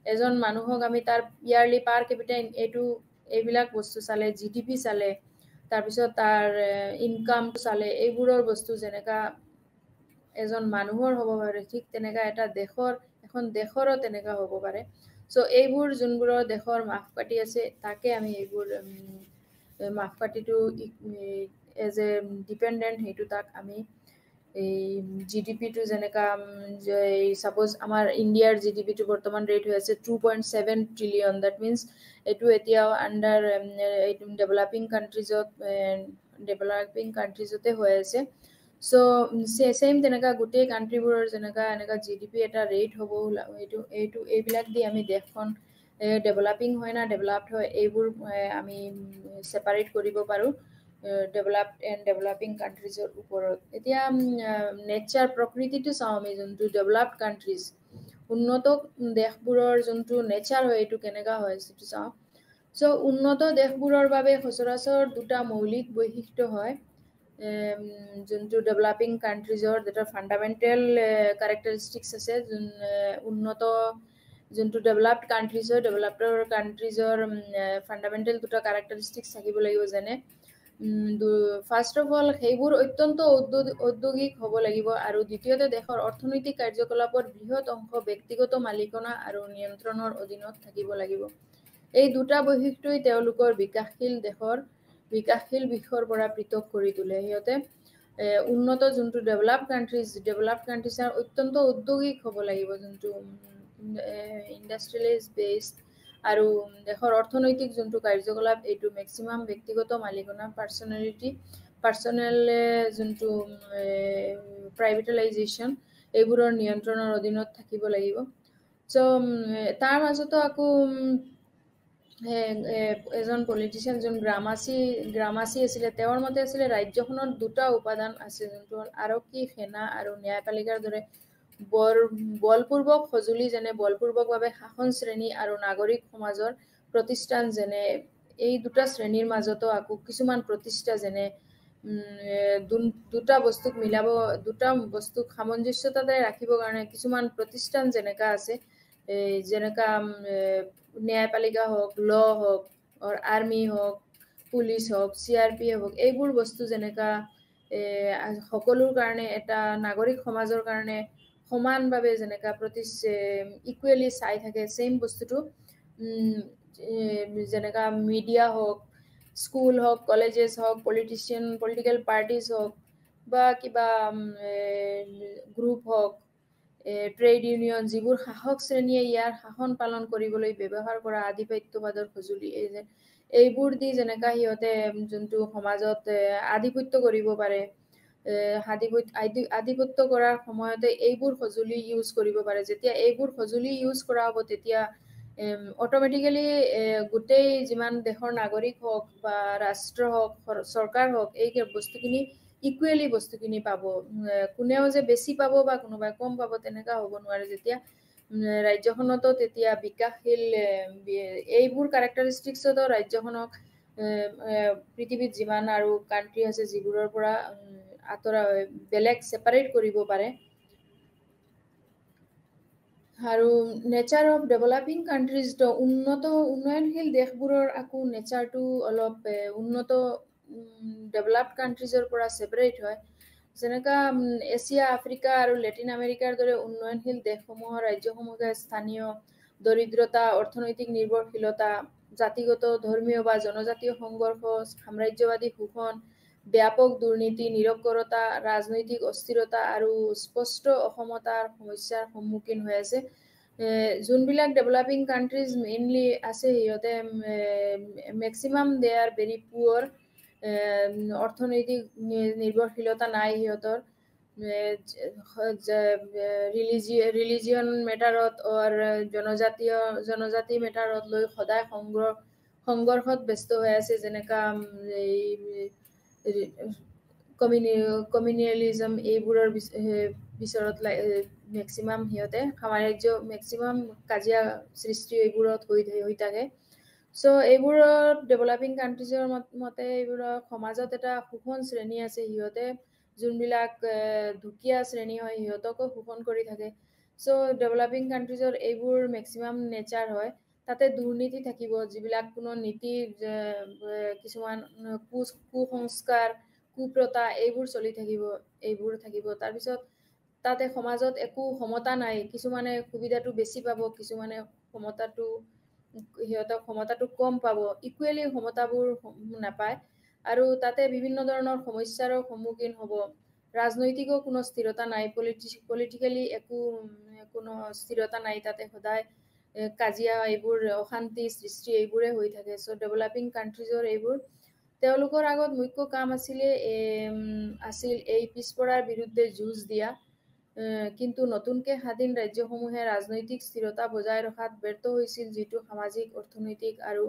Speaker 1: এজন মানুহক আমি তাৰ ইয়াৰলি পাৰ কেপিটা এইবিলাক বস্তু চালে, GDP চালে, তাৰপিছত তাৰ ইনকামটো চালে, এইবোৰৰ বস্তু যেনেকা এজন মানুহৰ হ'ব পাৰে, ঠিক তেনেকা এখন দেশৰো তেনেকা হ'ব পাৰে। চ' এইবোৰ যোনবোৰৰ দেশৰ মাপকাঠি আছে তাকে আমি এইবোৰ মাপকাঠিটো এজ এ ডিপেণ্ডেণ্ট, সেইটো তাক আমি এই GDPটো যেনেকা ছাপ'জ আমাৰ ইণ্ডিয়াৰ GDPটো বৰ্তমান ৰেট হৈ আছে 2.7 ট্ৰিলিয়ন, দেট মিনছ এইটো এতিয়াও আণ্ডাৰ ডেভেলপিং কাণ্ট্ৰিজতে হৈ আছে। চ' ছেইম তেনেকা গোটেই কাণ্ট্ৰিবোৰৰ যেনেকা GDP এটা ৰেট হ'ব, এইবিলাক দি আমি দেশখন ডেভেলপিং হয় না ডেভেলপড হয় এইবোৰ আমি ছেপাৰেট কৰিব পাৰোঁ ডেভেলপড এণ্ড ডেভেলপিং কাণ্ট্ৰিজৰ ওপৰত। এতিয়া নেচাৰ প্ৰকৃতিটো চাওঁ আমি যোনটো ডেভেলপড কাণ্ট্ৰিজ উন্নত দেশবোৰৰ যোনটো নেচাৰ হয় এইটো কেনেকুৱা হয় সেইটো চাওঁ। চ' উন্নত দেশবোৰৰ বাবে সচৰাচৰ দুটা মৌলিক বৈশিষ্ট্য হয় যোনটো ডেভেলপিং কাণ্ট্ৰিজৰ যেটা ফাণ্ডামেণ্টেল কেৰেক্টাৰিষ্টিক্স আছে উন্নত যোনটো ডেভেলপড কাণ্ট্ৰিজ হয় ডেভেলপড কাণ্ট্ৰিজৰ ফাণ্ডামেণ্টেল দুটা কেৰেক্টাৰিষ্টিক্স থাকিব লাগিব যেনে ফাৰ্ষ্ট অফ অল সেইবোৰ অত্যন্ত ঔদ্যোগিক হ'ব লাগিব আৰু দ্বিতীয়তে দেশৰ অৰ্থনৈতিক কাৰ্যকলাপৰ বৃহৎ অংশ ব্যক্তিগত মালিকানা আৰু নিয়ন্ত্ৰণৰ অধীনত থাকিব লাগিব। এই দুটা বৈশিষ্ট্যই তেওঁলোকৰ বিকাশশীল বিষয়ৰ পৰা পৃথক কৰি তোলে। সিহঁতে উন্নত যোনটো ডেভেলপড কাণ্ট্ৰিজৰ অত্যন্ত ঔদ্যোগিক হ'ব লাগিব যোনটো ইণ্ডাষ্ট্ৰিয়েলাইজ বেছড আৰু দেশৰ অৰ্থনৈতিক যোনটো কাৰ্যকলাপ এইটো মেক্সিমাম ব্যক্তিগত মালিকানা পাৰ্চনেল যোনটো প্ৰাইভেটালাইজেশ্যন এইবোৰৰ নিয়ন্ত্ৰণৰ অধীনত থাকিব লাগিব। চ' তাৰ মাজতো আকৌ এজন পলিটিচিয়ান যোন গ্ৰামাচী আছিলে তেওঁৰ মতে আছিলে ৰাজ্যখনত দুটা উপাদান আছে যোনটো হ'ল আৰক্ষী সেনা আৰু ন্যায়পালিকাৰ দৰে বলপূৰ্বক সঁজুলি যেনে বলপূৰ্বকভাৱে শাসন শ্ৰেণী আৰু নাগৰিক সমাজৰ প্ৰতিষ্ঠান যেনে এই দুটা শ্ৰেণীৰ মাজতো আকৌ কিছুমান প্ৰতিষ্ঠা যেনে দুটা বস্তুক সামঞ্জস্যতাতে ৰাখিবৰ কাৰণে কিছুমান প্ৰতিষ্ঠান যেনেকা আছে যেনেকা ন্যায়পালিকা হওক ল হওক আৰ্মি হওক পুলিচ হওক CRPF হওক এইবোৰ বস্তু যেনেকা সকলোৰ কাৰণে এটা নাগৰিক সমাজৰ কাৰণে সমানভাৱে যেনেকা ইকুৱেলি চাই থাকে চেম বস্তুটো যেনেকা মিডিয়া হওক স্কুল হওক কলেজেছ হওক পলিটিকেল পাৰ্টিজ হওক বা কিবা গ্ৰুপ হওক ট্ৰেড ইউনিয়ন যিবোৰ শাসক শ্ৰেণীয়ে ইয়াৰ শাসন পালন কৰিবলৈ ব্যৱহাৰ কৰা আধিপত্যবাদৰ সঁজুলি এইবোৰ দি যেনেকা সিহঁতে যোনটো সমাজত আধিপত্য কৰিব পাৰে আধিপত্য কৰাৰ সময়তে এইবোৰ সঁজুলি ইউজ কৰিব পাৰে। যেতিয়া এইবোৰ সঁজুলি ইউজ কৰা হ'ব তেতিয়া অট'মেটিকেলি গোটেই যিমান দেশৰ নাগৰিক হওক বা ৰাষ্ট্ৰ হওক চৰকাৰ হওক এই বস্তুখিনি ইকুৱেলি বস্তুখিনি পাব। কোনেও যে বেছি পাব বা কোনোবাই কম পাব তেনেকা হ'ব নোৱাৰে। যেতিয়া ৰাজ্যখনতো তেতিয়া বিকাশশীল এইবোৰ কেৰেক্টাৰিষ্টিক্সতো ৰাজ্যখনক পৃথিৱীত যিমান আৰু কাণ্ট্ৰি আছে যিবোৰৰ পৰা বেলেগ ছেপাৰেট কৰিব পাৰে। আৰু নেচাৰ অফ ডেভেলপিং কাণ্ট্ৰিজটো উন্নয়নশীল দেশবোৰৰ আকৌ নেচাৰটো অলপ উন্নত ডেভেলপড কাণ্ট্ৰিজৰ পৰা ছেপাৰেট হয়। যেনেকা এছিয়া আফ্ৰিকা আৰু লেটিন আমেৰিকাৰ দৰে উন্নয়নশীল দেশসমূহৰ ৰাজ্যসমূহে স্থানীয় দৰিদ্ৰতা অৰ্থনৈতিক নিৰ্ভৰশীলতা জাতিগত ধৰ্মীয় বা জনজাতীয় সংঘৰ্ষ সাম্ৰাজ্যবাদী শোষণ ব্যাপক দুৰ্নীতি নিৰক্ষৰতা ৰাজনৈতিক অস্থিৰতা আৰু স্পষ্ট অসমতাৰ সমস্যাৰ সন্মুখীন হৈ আছে। যোনবিলাক ডেভেলপিং কাণ্ট্ৰিজ মেইনলি আছে সিহঁতে মেক্সিমাম দে আৰ ভেৰি পুৱাৰ অৰ্থনৈতিক নিৰ্ভৰশীলতা নাই সিহঁতৰ ৰিলিজিয়ন মেটাৰত জনজাতি মেটাৰত লৈ সদায় সংঘৰ্ষত ব্যস্ত হৈ আছে। যেনেকা কমিউনিয়েলিজম এইবোৰৰ বিচৰত মেক্সিমাম সিহঁতে মেক্সিমাম কাজিয়া সৃষ্টি এইবোৰত হৈ থাকে। চ' এইবোৰত ডেভেলপিং কাণ্ট্ৰিজৰ মতে এইবোৰৰ সমাজত এটা শোষণ শ্ৰেণী আছে সিহঁতে যোনবিলাক দুখীয়া শ্ৰেণী হয় সিহঁতকো শোষণ কৰি থাকে। চ' ডেভেলপিং কাণ্ট্ৰিজৰ এইবোৰ মেক্সিমাম নেচাৰ হয়। তাতে দুৰ্নীতি থাকিব যিবিলাক কোনো নীতি কিছুমান কুসংস্কাৰ কুপ্ৰথা এইবোৰ চলি থাকিব তাৰপিছত তাতে সমাজত একো সমতা নাই। কিছুমানে সুবিধাটো বেছি পাব কিছুমানে সিহঁতক সমতাটো কম পাব ইকুৱেলি সমতাবোৰ নাপায় আৰু তাতে বিভিন্ন ধৰণৰ সমস্যাৰো সন্মুখীন হ'ব। ৰাজনৈতিকো কোনো স্থিৰতা নাই পলিটিকেলি কোনো স্থিৰতা নাই। তাতে সদায় কাজিয়া এইবোৰ অশান্তি সৃষ্টি এইবোৰে হৈ থাকে। চ' ডেভেলপিং কাণ্ট্ৰিজৰ এইবোৰ তেওঁলোকৰ আগত মুখ্য কাম আছিল এই পিছপৰাৰ বিৰুদ্ধে যুঁজ দিয়া কিন্তু নতুনকৈ স্বাধীন ৰাজ্যসমূহে ৰাজনৈতিক স্থিৰতা বজাই ৰখাত ব্যৰ্থ হৈছিল, যিটো সামাজিক, অৰ্থনৈতিক আৰু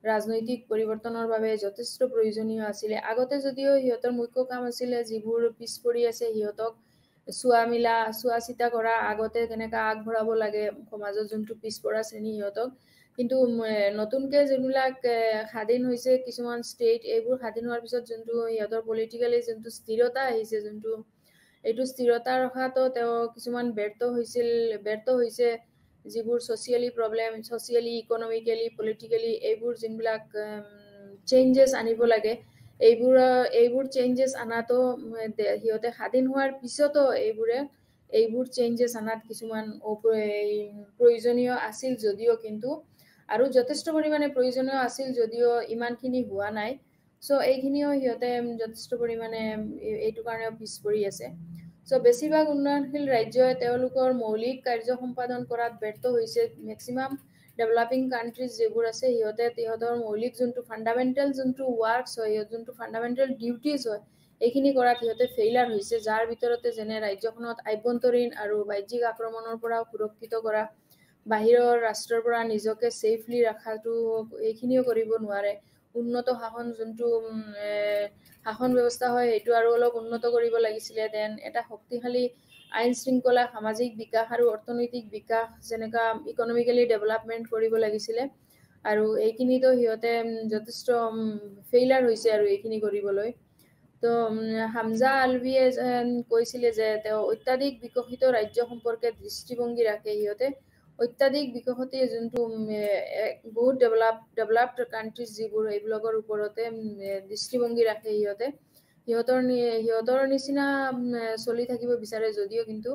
Speaker 1: ৰাজনৈতিক পৰিৱৰ্তনৰ বাবে যথেষ্ট প্ৰয়োজনীয় আছিলে। আগতে যদিও সিহঁতৰ মুখ্য কাম আছিলে যিবোৰ পিছ পৰি আছে সিহঁতক চোৱা চিতা কৰা, আগতে কেনেকৈ আগবঢ়াব লাগে সমাজত যোনটো পিছপৰা শ্ৰেণী সিহঁতক। কিন্তু নতুনকৈ যোনবিলাক স্বাধীন হৈছে কিছুমান ষ্টেট, এইবোৰ স্বাধীন হোৱাৰ পিছত যোনটো সিহঁতৰ পলিটিকেলি যোনটো স্থিৰতা আহিছে, যোনটো এইটো স্থিৰতা ৰখাতো তেওঁ কিছুমান ব্যৰ্থ হৈছে। যিবোৰ socially problem, socially, economically, politically এইবোৰ যোনবিলাক চেঞ্জেছ আনিব লাগে, এইবোৰ চেঞ্জেছ আনাতো সিহঁতে স্বাধীন হোৱাৰ পিছতো এইবোৰ চেঞ্জেছ আনাত কিছুমান প্ৰয়োজনীয় আছিল যদিও, কিন্তু আৰু যথেষ্ট পৰিমাণে প্ৰয়োজনীয় আছিল যদিও ইমানখিনি হোৱা নাই। চ' এইখিনিও সিহঁতে যথেষ্ট পৰিমাণে এইটো কাৰণেও পিছ পৰি আছে। চ' বেছিভাগ উন্নয়নশীল ৰাজ্যই তেওঁলোকৰ মৌলিক কাৰ্য সম্পাদন কৰাত ব্যৰ্থ হৈছে। মেক্সিমাম ডেভেলপিং কাণ্ট্ৰিজ যিবোৰ আছে সিহঁতৰ মৌলিক যোনটো ফাণ্ডামেণ্টেল যোনটো ৱৰ্কছ হয়, যোনটো ফাণ্ডামেণ্টেল ডিউটিজ হয়, এইখিনি কৰাত সিহঁতে ফেইলাৰ হৈছে। যাৰ ভিতৰতে যেনে ৰাজ্যখনত আভ্যন্তৰীণ আৰু বাহ্যিক আক্ৰমণৰ পৰা সুৰক্ষিত কৰা, বাহিৰৰ ৰাষ্ট্ৰৰ পৰা নিজকে ছেফলি ৰখাটো, এইখিনিও কৰিব নোৱাৰে। উন্নত শাসন যোনটো শাসন ব্যৱস্থা হয় সেইটো আৰু অলপ উন্নত কৰিব লাগিছিলে। দেন এটা শক্তিশালী আইন শৃংখলা, সামাজিক বিকাশ আৰু অৰ্থনৈতিক বিকাশ, যেনেকুৱা ইকনমিকেলি ডেভেলপমেণ্ট কৰিব লাগিছিলে। আৰু এইখিনিতো সিহঁতে যথেষ্ট ফেইলাৰ হৈছে আৰু এইখিনি কৰিবলৈ। তো হামজা আলভিয়ে কৈছিলে যে তেওঁ অত্যাধিক বিকশিত ৰাজ্য সম্পৰ্কে দৃষ্টিভংগী ৰাখে। সিহঁতে অত্যাধিক বিকশিত যোনটো বহুত ডেভেলপড কাণ্ট্ৰিজ যিবোৰ, এইবিলাকৰ ওপৰতে দৃষ্টিভংগী ৰাখে সিহঁতৰ নিচিনা চলি থাকিব বিচাৰে যদিও কিন্তু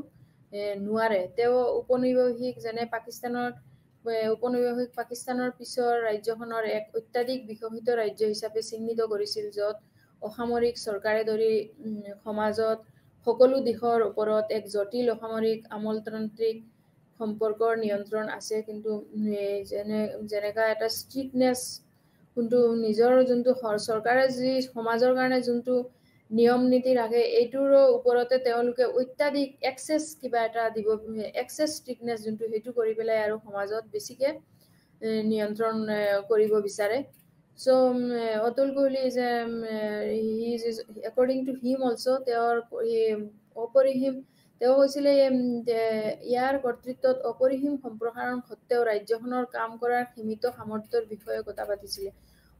Speaker 1: নোৱাৰে। তেওঁ উপনিৱেশিক যেনে পাকিস্তানৰ পিছৰ ৰাজ্যখনৰ এক অত্যাধিক বিকশিত ৰাজ্য হিচাপে চিহ্নিত কৰিছিল, য'ত অসামৰিক চৰকাৰে ধৰি সমাজত সকলো দিশৰ ওপৰত এক জটিল অসামৰিক আমোলতান্ত্ৰিক সম্পৰ্কৰ নিয়ন্ত্ৰণ আছে। কিন্তু যেনেকা এটা ষ্ট্ৰিকনেছ, কিন্তু নিজৰ যোনটো চৰকাৰে যি সমাজৰ কাৰণে যোনটো নিয়ম নীতি ৰাখে, এইটোৰ ওপৰতে তেওঁলোকে অত্যাধিক এক্সেছ কিবা এটা দিব, এক্সেছ ষ্ট্ৰিকনেছ যোনটো, সেইটো কৰি পেলাই আৰু সমাজত বেছিকৈ নিয়ন্ত্ৰণ কৰিব বিচাৰে। চ' অতুল কোহলি যে একৰ্ডিং টু হিম অলছ' তেওঁ কৈছিলে ইয়াৰ কৰ্তৃত্বত অপৰিসীম সম্প্ৰসাৰণ সত্ত্বেও ৰাজ্যখনৰ কাম কৰাৰ সীমিত সামৰ্থ্যৰ বিষয়ে কথা পাতিছিলে।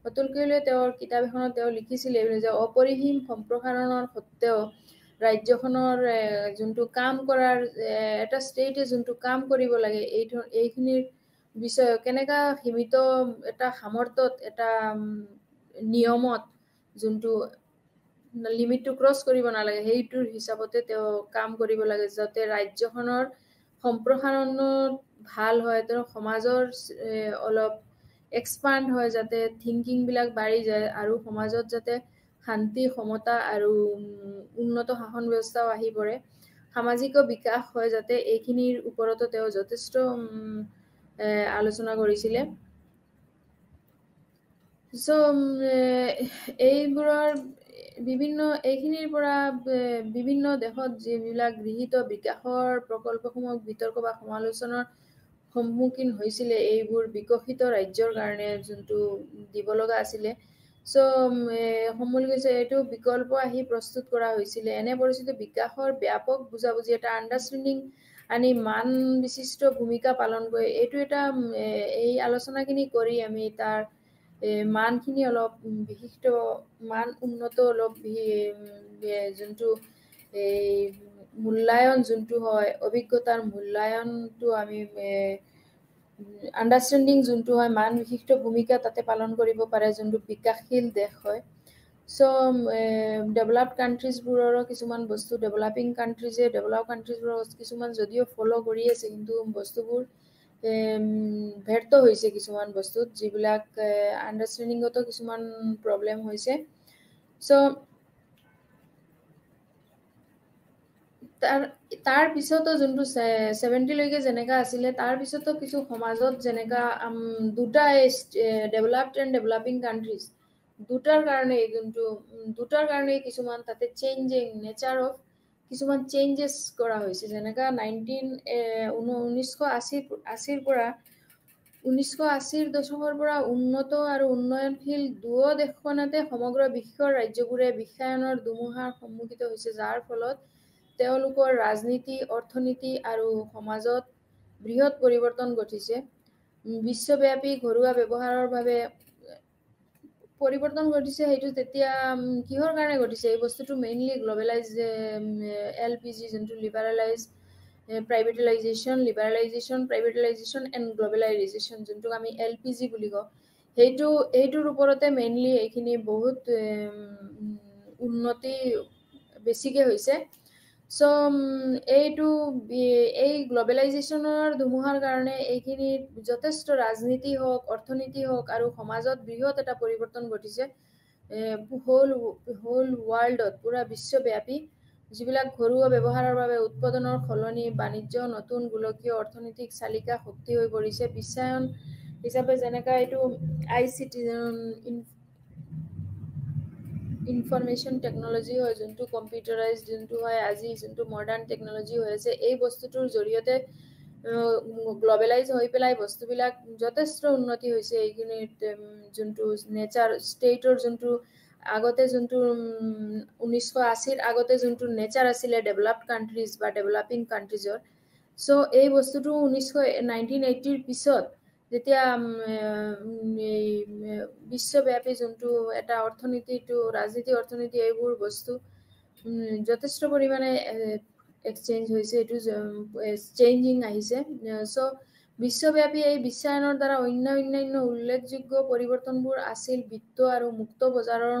Speaker 1: অতুল কোহলিয়ে তেওঁৰ কিতাপ এখনত তেওঁ লিখিছিলে যে অপৰিসীম সম্প্ৰসাৰণৰ সত্ত্বেও ৰাজ্যখনৰ যোনটো কাম কৰাৰ এটা ষ্টেটে যোনটো কাম কৰিব লাগে, এইখিনিৰ বিষয়ে কেনেকা সীমিত এটা সামৰ্থ্যত, এটা নিয়মত যোনটো লিমিটটো ক্ৰছ কৰিব নালাগে, সেইটোৰ হিচাপতে তেওঁ কাম কৰিব লাগে, যাতে ৰাজ্যখনৰ সম্প্ৰসাৰণত ভাল হয়, তেওঁ সমাজৰ অলপ এক্সপাণ্ড হয়, যাতে থিংকিংবিলাক বাঢ়ি যায় আৰু সমাজত যাতে শান্তি, সমতা আৰু উন্নত শাসন ব্যৱস্থাও আহি পৰে, সামাজিক বিকাশ হয় যাতে, এইখিনিৰ ওপৰতো তেওঁ যথেষ্ট আলোচনা কৰিছিলে। চ' এইখিনিৰ পৰা বিভিন্ন দেশত যিবিলাক গৃহীত বিকাশৰ প্ৰকল্পসমূহ বিতৰ্ক বা সমালোচনাৰ সন্মুখীন হৈছিলে, এইবোৰ বিকশিত ৰাজ্যৰ কাৰণে যোনটো দিব লগা আছিলে। চ' এইটো বিকল্প আহি প্ৰস্তুত কৰা হৈছিলে। এনে পৰিস্থিতি বিকাশৰ ব্যাপক বুজাবুজি, এটা আণ্ডাৰষ্টেণ্ডিং আনি মান বিশিষ্ট ভূমিকা পালন কৰে। এইটো এটা এই আলোচনাখিনি কৰি আমি তাৰ মানখিনি অলপ বিশিষ্ট মান উন্নত, অলপ যোনটো এই মূল্যায়ন যোনটো হয়, অভিজ্ঞতাৰ মূল্যায়নটো আমি আণ্ডাৰষ্টেণ্ডিং যোনটো হয়, মান বিশিষ্ট ভূমিকা তাতে পালন কৰিব পাৰে যোনটো বিকাশশীল দেশ হয়। চ' ডেভেলপড কাণ্ট্ৰিজবোৰৰো কিছুমান বস্তু, ডেভেলপ কাণ্ট্ৰিজবোৰৰ কিছুমান যদিও ফ'ল' কৰি আছে, কিন্তু বস্তুবোৰ ব্যৰ্থ হৈছে কিছুমান বস্তুত, যিবিলাক আণ্ডাৰষ্টেণ্ডিঙতো কিছুমান প্ৰব্লেম হৈছে। চ' তাৰ পিছতো যোনটো 70লৈকে যেনেকা আছিলে, তাৰ পিছতো কিছু সমাজত যেনেকা দুটা ডেভেলপড এণ্ড ডেভেলপিং কাণ্ট্ৰিজ, দুটাৰ কাৰণে কিছুমান তাতে চেঞ্জিং নেচাৰ অফ কিছুমান চেঞ্জেছ কৰা হৈছে, যেনেকা 1980ৰ পৰা 1980ৰ দশকৰ পৰা উন্নত আৰু উন্নয়নশীল দুয়ো দেশখনতে সমগ্ৰ বিশ্বৰ ৰাজ্যবোৰে বিশ্বায়নৰ ধুমুহাৰ সন্মুখীন হৈছে, যাৰ ফলত তেওঁলোকৰ ৰাজনীতি, অৰ্থনীতি আৰু সমাজত বৃহৎ পৰিৱৰ্তন ঘটিছে। বিশ্বব্যাপী ঘৰুৱা ব্যৱহাৰৰ বাবে পৰিৱৰ্তন ঘটিছে। সেইটো তেতিয়া কিহৰ কাৰণে ঘটিছে? এই বস্তুটো মেইনলি গ্ল'বেলাইজ LPG যোনটো লিবাৰেলাইজেশ্যন এণ্ড গ্ল'বেলাইজেশ্যন যোনটোক আমি LPG বুলি কওঁ, সেইটোৰ ওপৰতে মেইনলি এইখিনি বহুত উন্নতি বেছিকৈ হৈছে। চ' এই গ্ল'বেলাইজেশ্যনৰ ধুমুহাৰ কাৰণে এইখিনি যথেষ্ট ৰাজনীতি হওক, অৰ্থনীতি হওক আৰু সমাজত বৃহৎ এটা পৰিৱৰ্তন ঘটিছে। হোল ৱৰ্ল্ডত পুৰা বিশ্বব্যাপী যিবিলাক ঘৰুৱা ব্যৱহাৰৰ বাবে উৎপাদনৰ সলনি বাণিজ্য নতুন গোলকীয় অৰ্থনৈতিক চালিকা শক্তি হৈ পৰিছে। বিশ্বায়ন হিচাপে যেনেকা এইটো ICT ইনফৰমেশ্যন টেকন'লজি হয়, যোনটো কম্পিউটাৰাইজ যোনটো হয়, আজি যোনটো মডাৰ্ণ টেকন'লজি হৈ আছে, এই বস্তুটোৰ জৰিয়তে গ্ল'বেলাইজ হৈ পেলাই বস্তুবিলাক যথেষ্ট উন্নতি হৈছে। এইখিনিত যোনটো নেচাৰ ষ্টেটৰ যোনটো আগতে যোনটো 1980ৰ আগতে যোনটো নেচাৰ আছিলে ডেভেলপড কাণ্ট্ৰিজ বা ডেভেলপিং কাণ্ট্ৰিজৰ, চ' এই বস্তুটো 1980ৰ পিছত যেতিয়া বিশ্বব্যাপী যোনটো এটা অৰ্থনীতিটো ৰাজনীতি, অৰ্থনীতি এইবোৰ বস্তু যথেষ্ট পৰিমাণে এক্সচেঞ্জ হৈছে, এইটো চেঞ্জিং আহিছে। চ' বিশ্বব্যাপী এই বিশ্বায়নৰ দ্বাৰা অন্যান্য উল্লেখযোগ্য পৰিৱৰ্তনবোৰ আছিল বিত্ত আৰু মুক্ত বজাৰৰ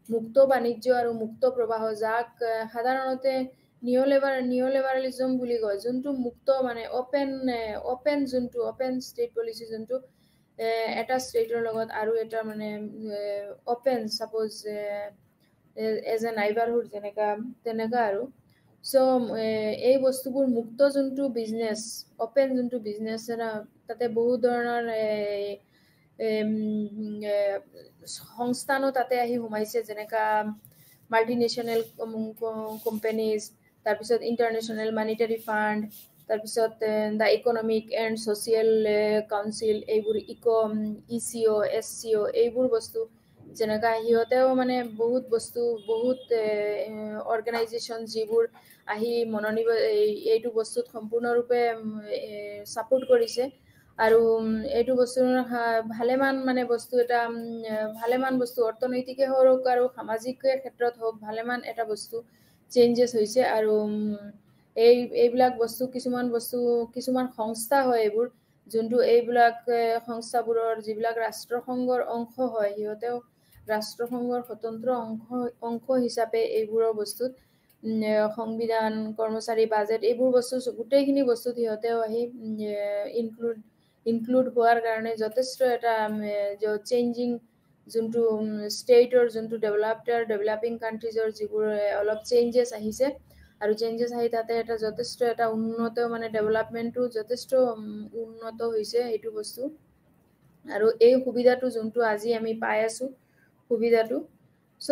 Speaker 1: মুক্ত বাণিজ্য আৰু মুক্ত প্ৰৱাহ, যাক সাধাৰণতে নিঅ'লিবাৰেলিজম বুলি কয়, যোনটো মুক্ত মানে অপেন ষ্টেট পলিচি, যোনটো এটা ষ্টেটৰ লগত আৰু এটা মানে অপেন ছাপ'জ এজ এ নাইবাৰহুড তেনেকা আৰু। চ' এই বস্তুবোৰ মুক্ত যোনটো বিজনেছ, অপেন যোনটো বিজনেছ, তাতে বহুত ধৰণৰ সংস্থানো তাতে আহি সোমাইছে, যেনেকা মাল্টিনেশ্যনেল কোম্পানীজ, তাৰপিছত ইণ্টাৰনেশ্যনেল মনিটাৰী ফাণ্ড, তাৰপিছত the economic and social council, এইবোৰ ECO, SCO, এইবোৰ বস্তু যেনেকা সিহঁতেও মানে বহুত বস্তু, বহুত অৰ্গেনাইজেশ্যন যিবোৰ আহি এইটো বস্তুত সম্পূৰ্ণৰূপে ছাপোৰ্ট কৰিছে। আৰু এইটো বস্তুৰ ভালেমান বস্তু অৰ্থনৈতিকে হওক আৰু সামাজিক ক্ষেত্ৰত হওক ভালেমান এটা বস্তু চেঞ্জেছ হৈছে। আৰু এইবিলাক বস্তু কিছুমান সংস্থা হয় এইবোৰ, যোনটো এইবিলাক সংস্থাবোৰৰ যিবিলাক ৰাষ্ট্ৰসংঘৰ অংশ হয়, সিহঁতেও ৰাষ্ট্ৰসংঘৰ স্বতন্ত্ৰ অংশ হিচাপে এইবোৰৰ বস্তুত সংবিধান, কৰ্মচাৰী, বাজেট, এইবোৰ বস্তু গোটেইখিনি বস্তুত সিহঁতেও আহি ইনক্লুড হোৱাৰ কাৰণে যথেষ্ট এটা চেঞ্জিং, যোনটো ষ্টেটৰ যোনটো ডেভেলপিং কাণ্ট্ৰিজৰ যিবোৰ অলপ চেঞ্জেছ আহিছে, আৰু চেঞ্জেছ আহি তাতে এটা যথেষ্ট এটা উন্নত মানে ডেভেলপমেণ্টটো যথেষ্ট উন্নত হৈছে এইটো বস্তু। আৰু এই সুবিধাটো যোনটো আজি আমি পাই আছোঁ সুবিধাটো, চ'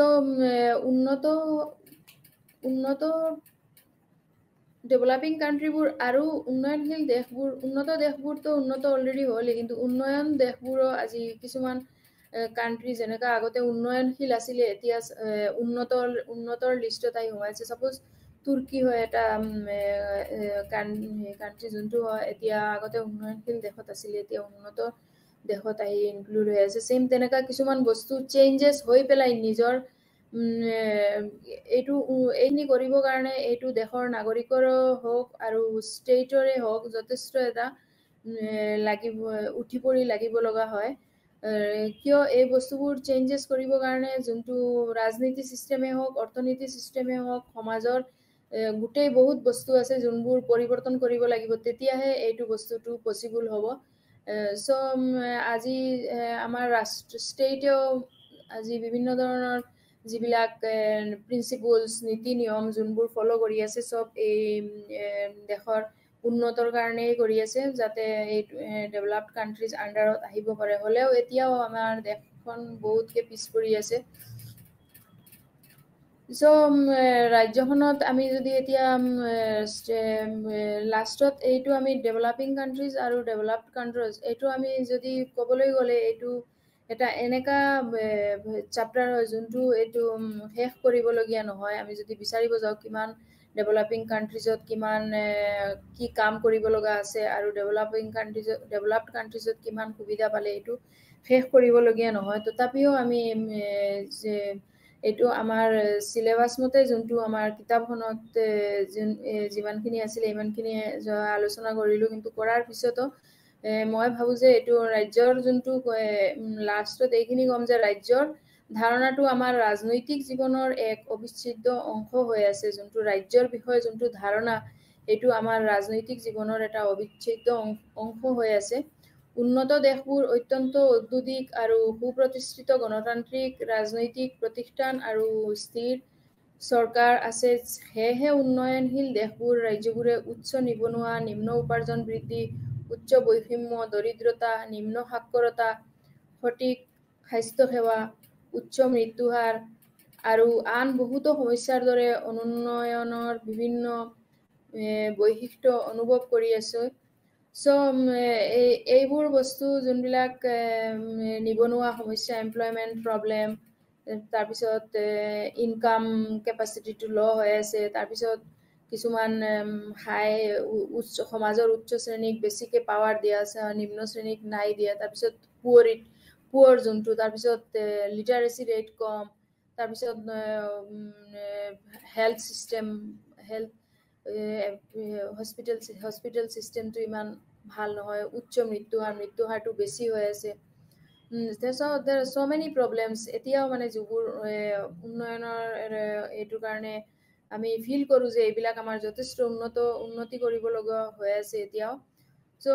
Speaker 1: উন্নত ডেভেলপিং কাণ্ট্ৰিবোৰ আৰু উন্নয়নশীল দেশবোৰ, উন্নত দেশবোৰতো উন্নত অলৰেডি হ'লেই, কিন্তু উন্নয়ন দেশবোৰো আজি কিছুমান কাণ্ট্ৰি যেনেকা আগতে উন্নয়নশীল আছিলে, এতিয়া উন্নতৰ লিষ্টত আহি সোমাইছে। ছাপ'জ তুৰ্কী হয় এটা কাণ্ট্ৰি যোনটো হয় এতিয়া আগতে উন্নয়নশীল দেশত আছিলে, এতিয়া উন্নত দেশত আহি ইনক্লুড হৈ আছে। ছেইম তেনেকা কিছুমান বস্তু চেঞ্জেছ হৈ পেলাই নিজৰ এইখিনি কৰিবৰ কাৰণে এইটো দেশৰ নাগৰিকৰো হওক আৰু ষ্টেটৰে হওক যথেষ্ট এটা উঠি পৰি লাগিব লগা হয়। কিয় এই বস্তুবোৰ চেঞ্জেছ কৰিবৰ কাৰণে যোনটো ৰাজনীতি ছিষ্টেমেই হওক, অৰ্থনীতি ছিষ্টেমেই হওক, সমাজৰ গোটেই বহুত বস্তু আছে যোনবোৰ পৰিৱৰ্তন কৰিব লাগিব, তেতিয়াহে এইটো বস্তুটো পচিবল হ'ব। চ' আজি আমাৰ ষ্টেটেও আজি বিভিন্ন ধৰণৰ যিবিলাক প্ৰিন্সিপলছ, নীতি নিয়ম যোনবোৰ ফ'ল' কৰি আছে, চব এই দেশৰ উন্নতৰ কাৰণেই কৰি আছে, যাতে এই ডেভেলপড কাণ্ট্ৰিজ আণ্ডাৰত আহিব পাৰে। হ'লেও এতিয়াও আমাৰ দেশখন বহুতকৈ পিছ পৰি আছে। চ' ৰাজ্যখনত আমি যদি এতিয়া লাষ্টত এইটো আমি ডেভেলপিং কাণ্ট্ৰিজ আৰু ডেভেলপড কাণ্ট্ৰিজ এইটো আমি যদি ক'বলৈ গ'লে এইটো এটা এনেকা চেপ্টাৰ হয় যোনটো এইটো শেষ কৰিবলগীয়া নহয়। আমি যদি বিচাৰিব যাওঁ কিমান ডেভেলপিং কাণ্ট্ৰিজত কিমান কি কাম কৰিব লগা আছে আৰু ডেভেলপড কাণ্ট্ৰিজত কিমান সুবিধা পালে এইটো শেষ কৰিবলগীয়া নহয়। তথাপিও আমি যে এইটো আমাৰ চিলেবাছ মতে যোনটো আমাৰ কিতাপখনত যিমানখিনি আছিলে ইমানখিনি আলোচনা কৰিলোঁ, কিন্তু কৰাৰ পিছতো মই ভাবোঁ যে এইটো ৰাজ্যৰ যোনটো লাষ্টত এইখিনি ক'ম যে ৰাজ্যৰ ধাৰণাটো আমাৰ ৰাজনৈতিক জীৱনৰ এক অবিচ্ছেদ্য অংশ হৈ আছে। যোনটো ৰাজ্যৰ বিষয়ে যোনটো ধাৰণা এইটো আমাৰ ৰাজনৈতিক জীৱনৰ এটা অবিচ্ছেদ্য অংশ হৈ আছে। উন্নত দেশবোৰ অত্যন্ত ঔদ্যোগিক আৰু সুপ্ৰতিষ্ঠিত গণতান্ত্ৰিক ৰাজনৈতিক প্ৰতিষ্ঠান আৰু স্থিৰ চৰকাৰ আছে। সেয়েহে উন্নয়নশীল দেশবোৰ ৰাজ্যবোৰে উচ্চ নিবনুৱা, নিম্ন উপাৰ্জন বৃদ্ধি, উচ্চ বৈষম্য, দৰিদ্ৰতা, নিম্ন সাক্ষৰতা, সঠিক স্বাস্থ্যসেৱা, উচ্চ মৃত্যুহাৰ আৰু আন বহুতো সমস্যাৰ দৰে অনুন্নয়নৰ বিভিন্ন বৈশিষ্ট্য অনুভৱ কৰি আছে। চ' এইবোৰ বস্তু যোনবিলাক নিবনুৱা সমস্যা, এমপ্লয়মেণ্ট প্ৰব্লেম, তাৰপিছত ইনকাম কেপাচিটিটো ল' হৈ আছে, তাৰপিছত কিছুমান সমাজৰ উচ্চ শ্ৰেণীক বেছিকৈ পাৱাৰ দিয়া আছে, নিম্ন শ্ৰেণীক নাই দিয়া, তাৰপিছত পুৱৰ যোনটো, তাৰপিছত লিটাৰেচি ৰেট কম, তাৰপিছত হেল্থ চিষ্টেম হস্পিটেল চিষ্টেমটো ইমান ভাল নহয়, উচ্চ মৃত্যুহাৰটো বেছি হৈ আছে। there are so many problems এতিয়াও মানে যিবোৰ উন্নয়নৰ এইটো কাৰণে আমি ফিল কৰোঁ যে এইবিলাক আমাৰ যথেষ্ট উন্নতি কৰিব লগা হৈ আছে এতিয়াও। চ'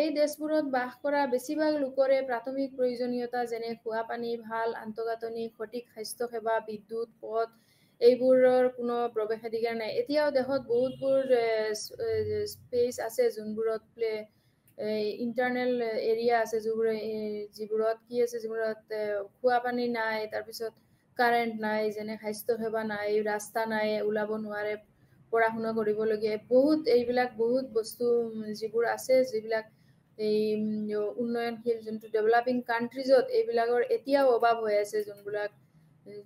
Speaker 1: এই দেশবোৰত বাস কৰা বেছিভাগ লোকৰে প্ৰাথমিক প্ৰয়োজনীয়তা যেনে খোৱা পানী, ভাল আন্তঃগাঁথনি, সঠিক স্বাস্থ্যসেৱা, বিদ্যুৎ, পথ এইবোৰৰ কোনো প্ৰৱেশাধিকাৰ নাই। এতিয়াও দেশত বহুতবোৰ স্পেচ আছে যোনবোৰত ইণ্টাৰনেল এৰিয়া আছে যিবোৰত কি আছে, যিবোৰত খোৱা পানী নাই, তাৰপিছত কাৰেণ্ট নাই, যেনে স্বাস্থ্যসেৱা নাই, ৰাস্তা নাই, ওলাব নোৱাৰে, পঢ়া শুনা কৰিবলগীয়া এইবিলাক বহুত বস্তু যিবোৰ আছে, যিবিলাক এই উন্নয়নশীল যোনটো ডেভেলপিং কাণ্ট্ৰিজত এইবিলাকৰ এতিয়াও অভাৱ হৈ আছে।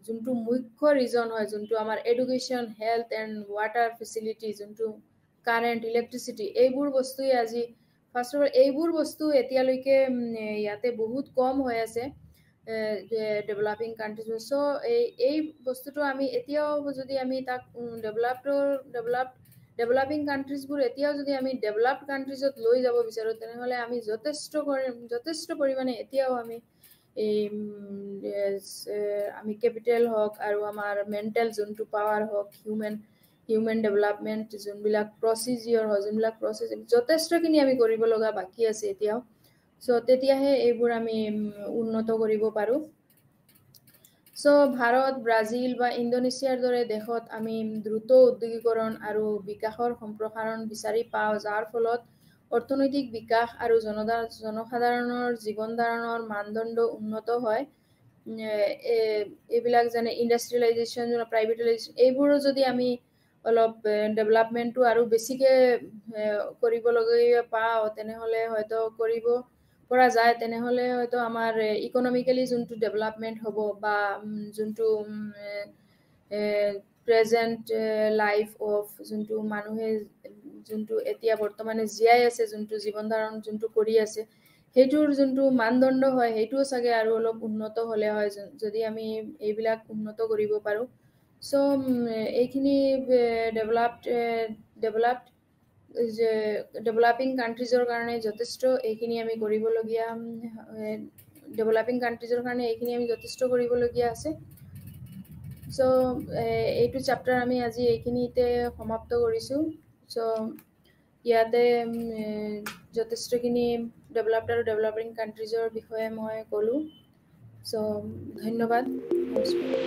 Speaker 1: যোনটো মুখ্য ৰিজন হয়, যোনটো আমাৰ education, health and water facility, যোনটো কাৰেণ্ট, ইলেক্ট্ৰিচিটি, এইবোৰ বস্তুৱে আজি ফাৰ্ষ্ট অফ অল এইবোৰ বস্তু এতিয়ালৈকে ইয়াতে বহুত কম হৈ আছে ডেভেলপিং কাণ্ট্ৰিজ। চ' এই বস্তুটো আমি এতিয়াও যদি আমি তাক ডেভেলপিং কাণ্ট্ৰিজবোৰ এতিয়াও যদি আমি ডেভেলপড কাণ্ট্ৰিজত লৈ যাব বিচাৰোঁ, তেনেহ'লে আমি যথেষ্ট পৰিমাণে এতিয়াও আমি কেপিটেল হওক আৰু আমাৰ মেণ্টেল যোনটো পাৱাৰ হওক, হিউমেন ডেভেলপমেণ্ট যোনবিলাক প্ৰচেছ যথেষ্টখিনি আমি কৰিব লগা বাকী আছে এতিয়াও। চ' তেতিয়াহে এইবোৰ আমি উন্নত কৰিব পাৰোঁ। চ' ভাৰত, ব্ৰাজিল বা ইণ্ডোনেছিয়াৰ দৰে দেশত আমি দ্ৰুত উদ্যোগীকৰণ আৰু বিকাশৰ সম্প্ৰসাৰণ বিচাৰি পাওঁ, যাৰ ফলত অৰ্থনৈতিক বিকাশ আৰু জনসাধাৰণৰ জীৱন ধাৰণৰ মানদণ্ড উন্নত হয়। এইবিলাক যেনে ইণ্ডাষ্ট্ৰিয়েলাইজেশ্যন, প্ৰাইভেটাইজেশ্যন, এইবোৰো যদি আমি অলপ ডেভেলপমেণ্টটো আৰু বেছিকৈ কৰিবলগীয়া পাওঁ, তেনেহ'লে হয়তো কৰিব পৰা যায়, তেনেহ'লে হয়তো আমাৰ ইকনমিকেলি যোনটো ডেভেলপমেণ্ট হ'ব বা যোনটো প্ৰেজেণ্ট লাইফ অফ যোনটো মানুহে যোনটো এতিয়া বৰ্তমানে জীয়াই আছে, যোনটো জীৱন ধাৰণ যোনটো কৰি আছে, সেইটোৰ যোনটো মানদণ্ড হয়, সেইটোও চাগে আৰু অলপ উন্নত হ'লে হয়, যদি আমি এইবিলাক উন্নত কৰিব পাৰোঁ। চ' এইখিনি ডেভেলপিং কাণ্ট্ৰিজৰ কাৰণে যথেষ্ট এইখিনি আমি কৰিবলগীয়া আছে। চ' এইটো চেপ্টাৰ আমি আজি এইখিনিতে সমাপ্ত কৰিছোঁ। চ' ইয়াতে যথেষ্টখিনি ডেভেলপড আৰু ডেভেলপিং কাণ্ট্ৰিজৰ বিষয়ে মই ক'লোঁ। চ' ধন্যবাদ, নমস্কাৰ।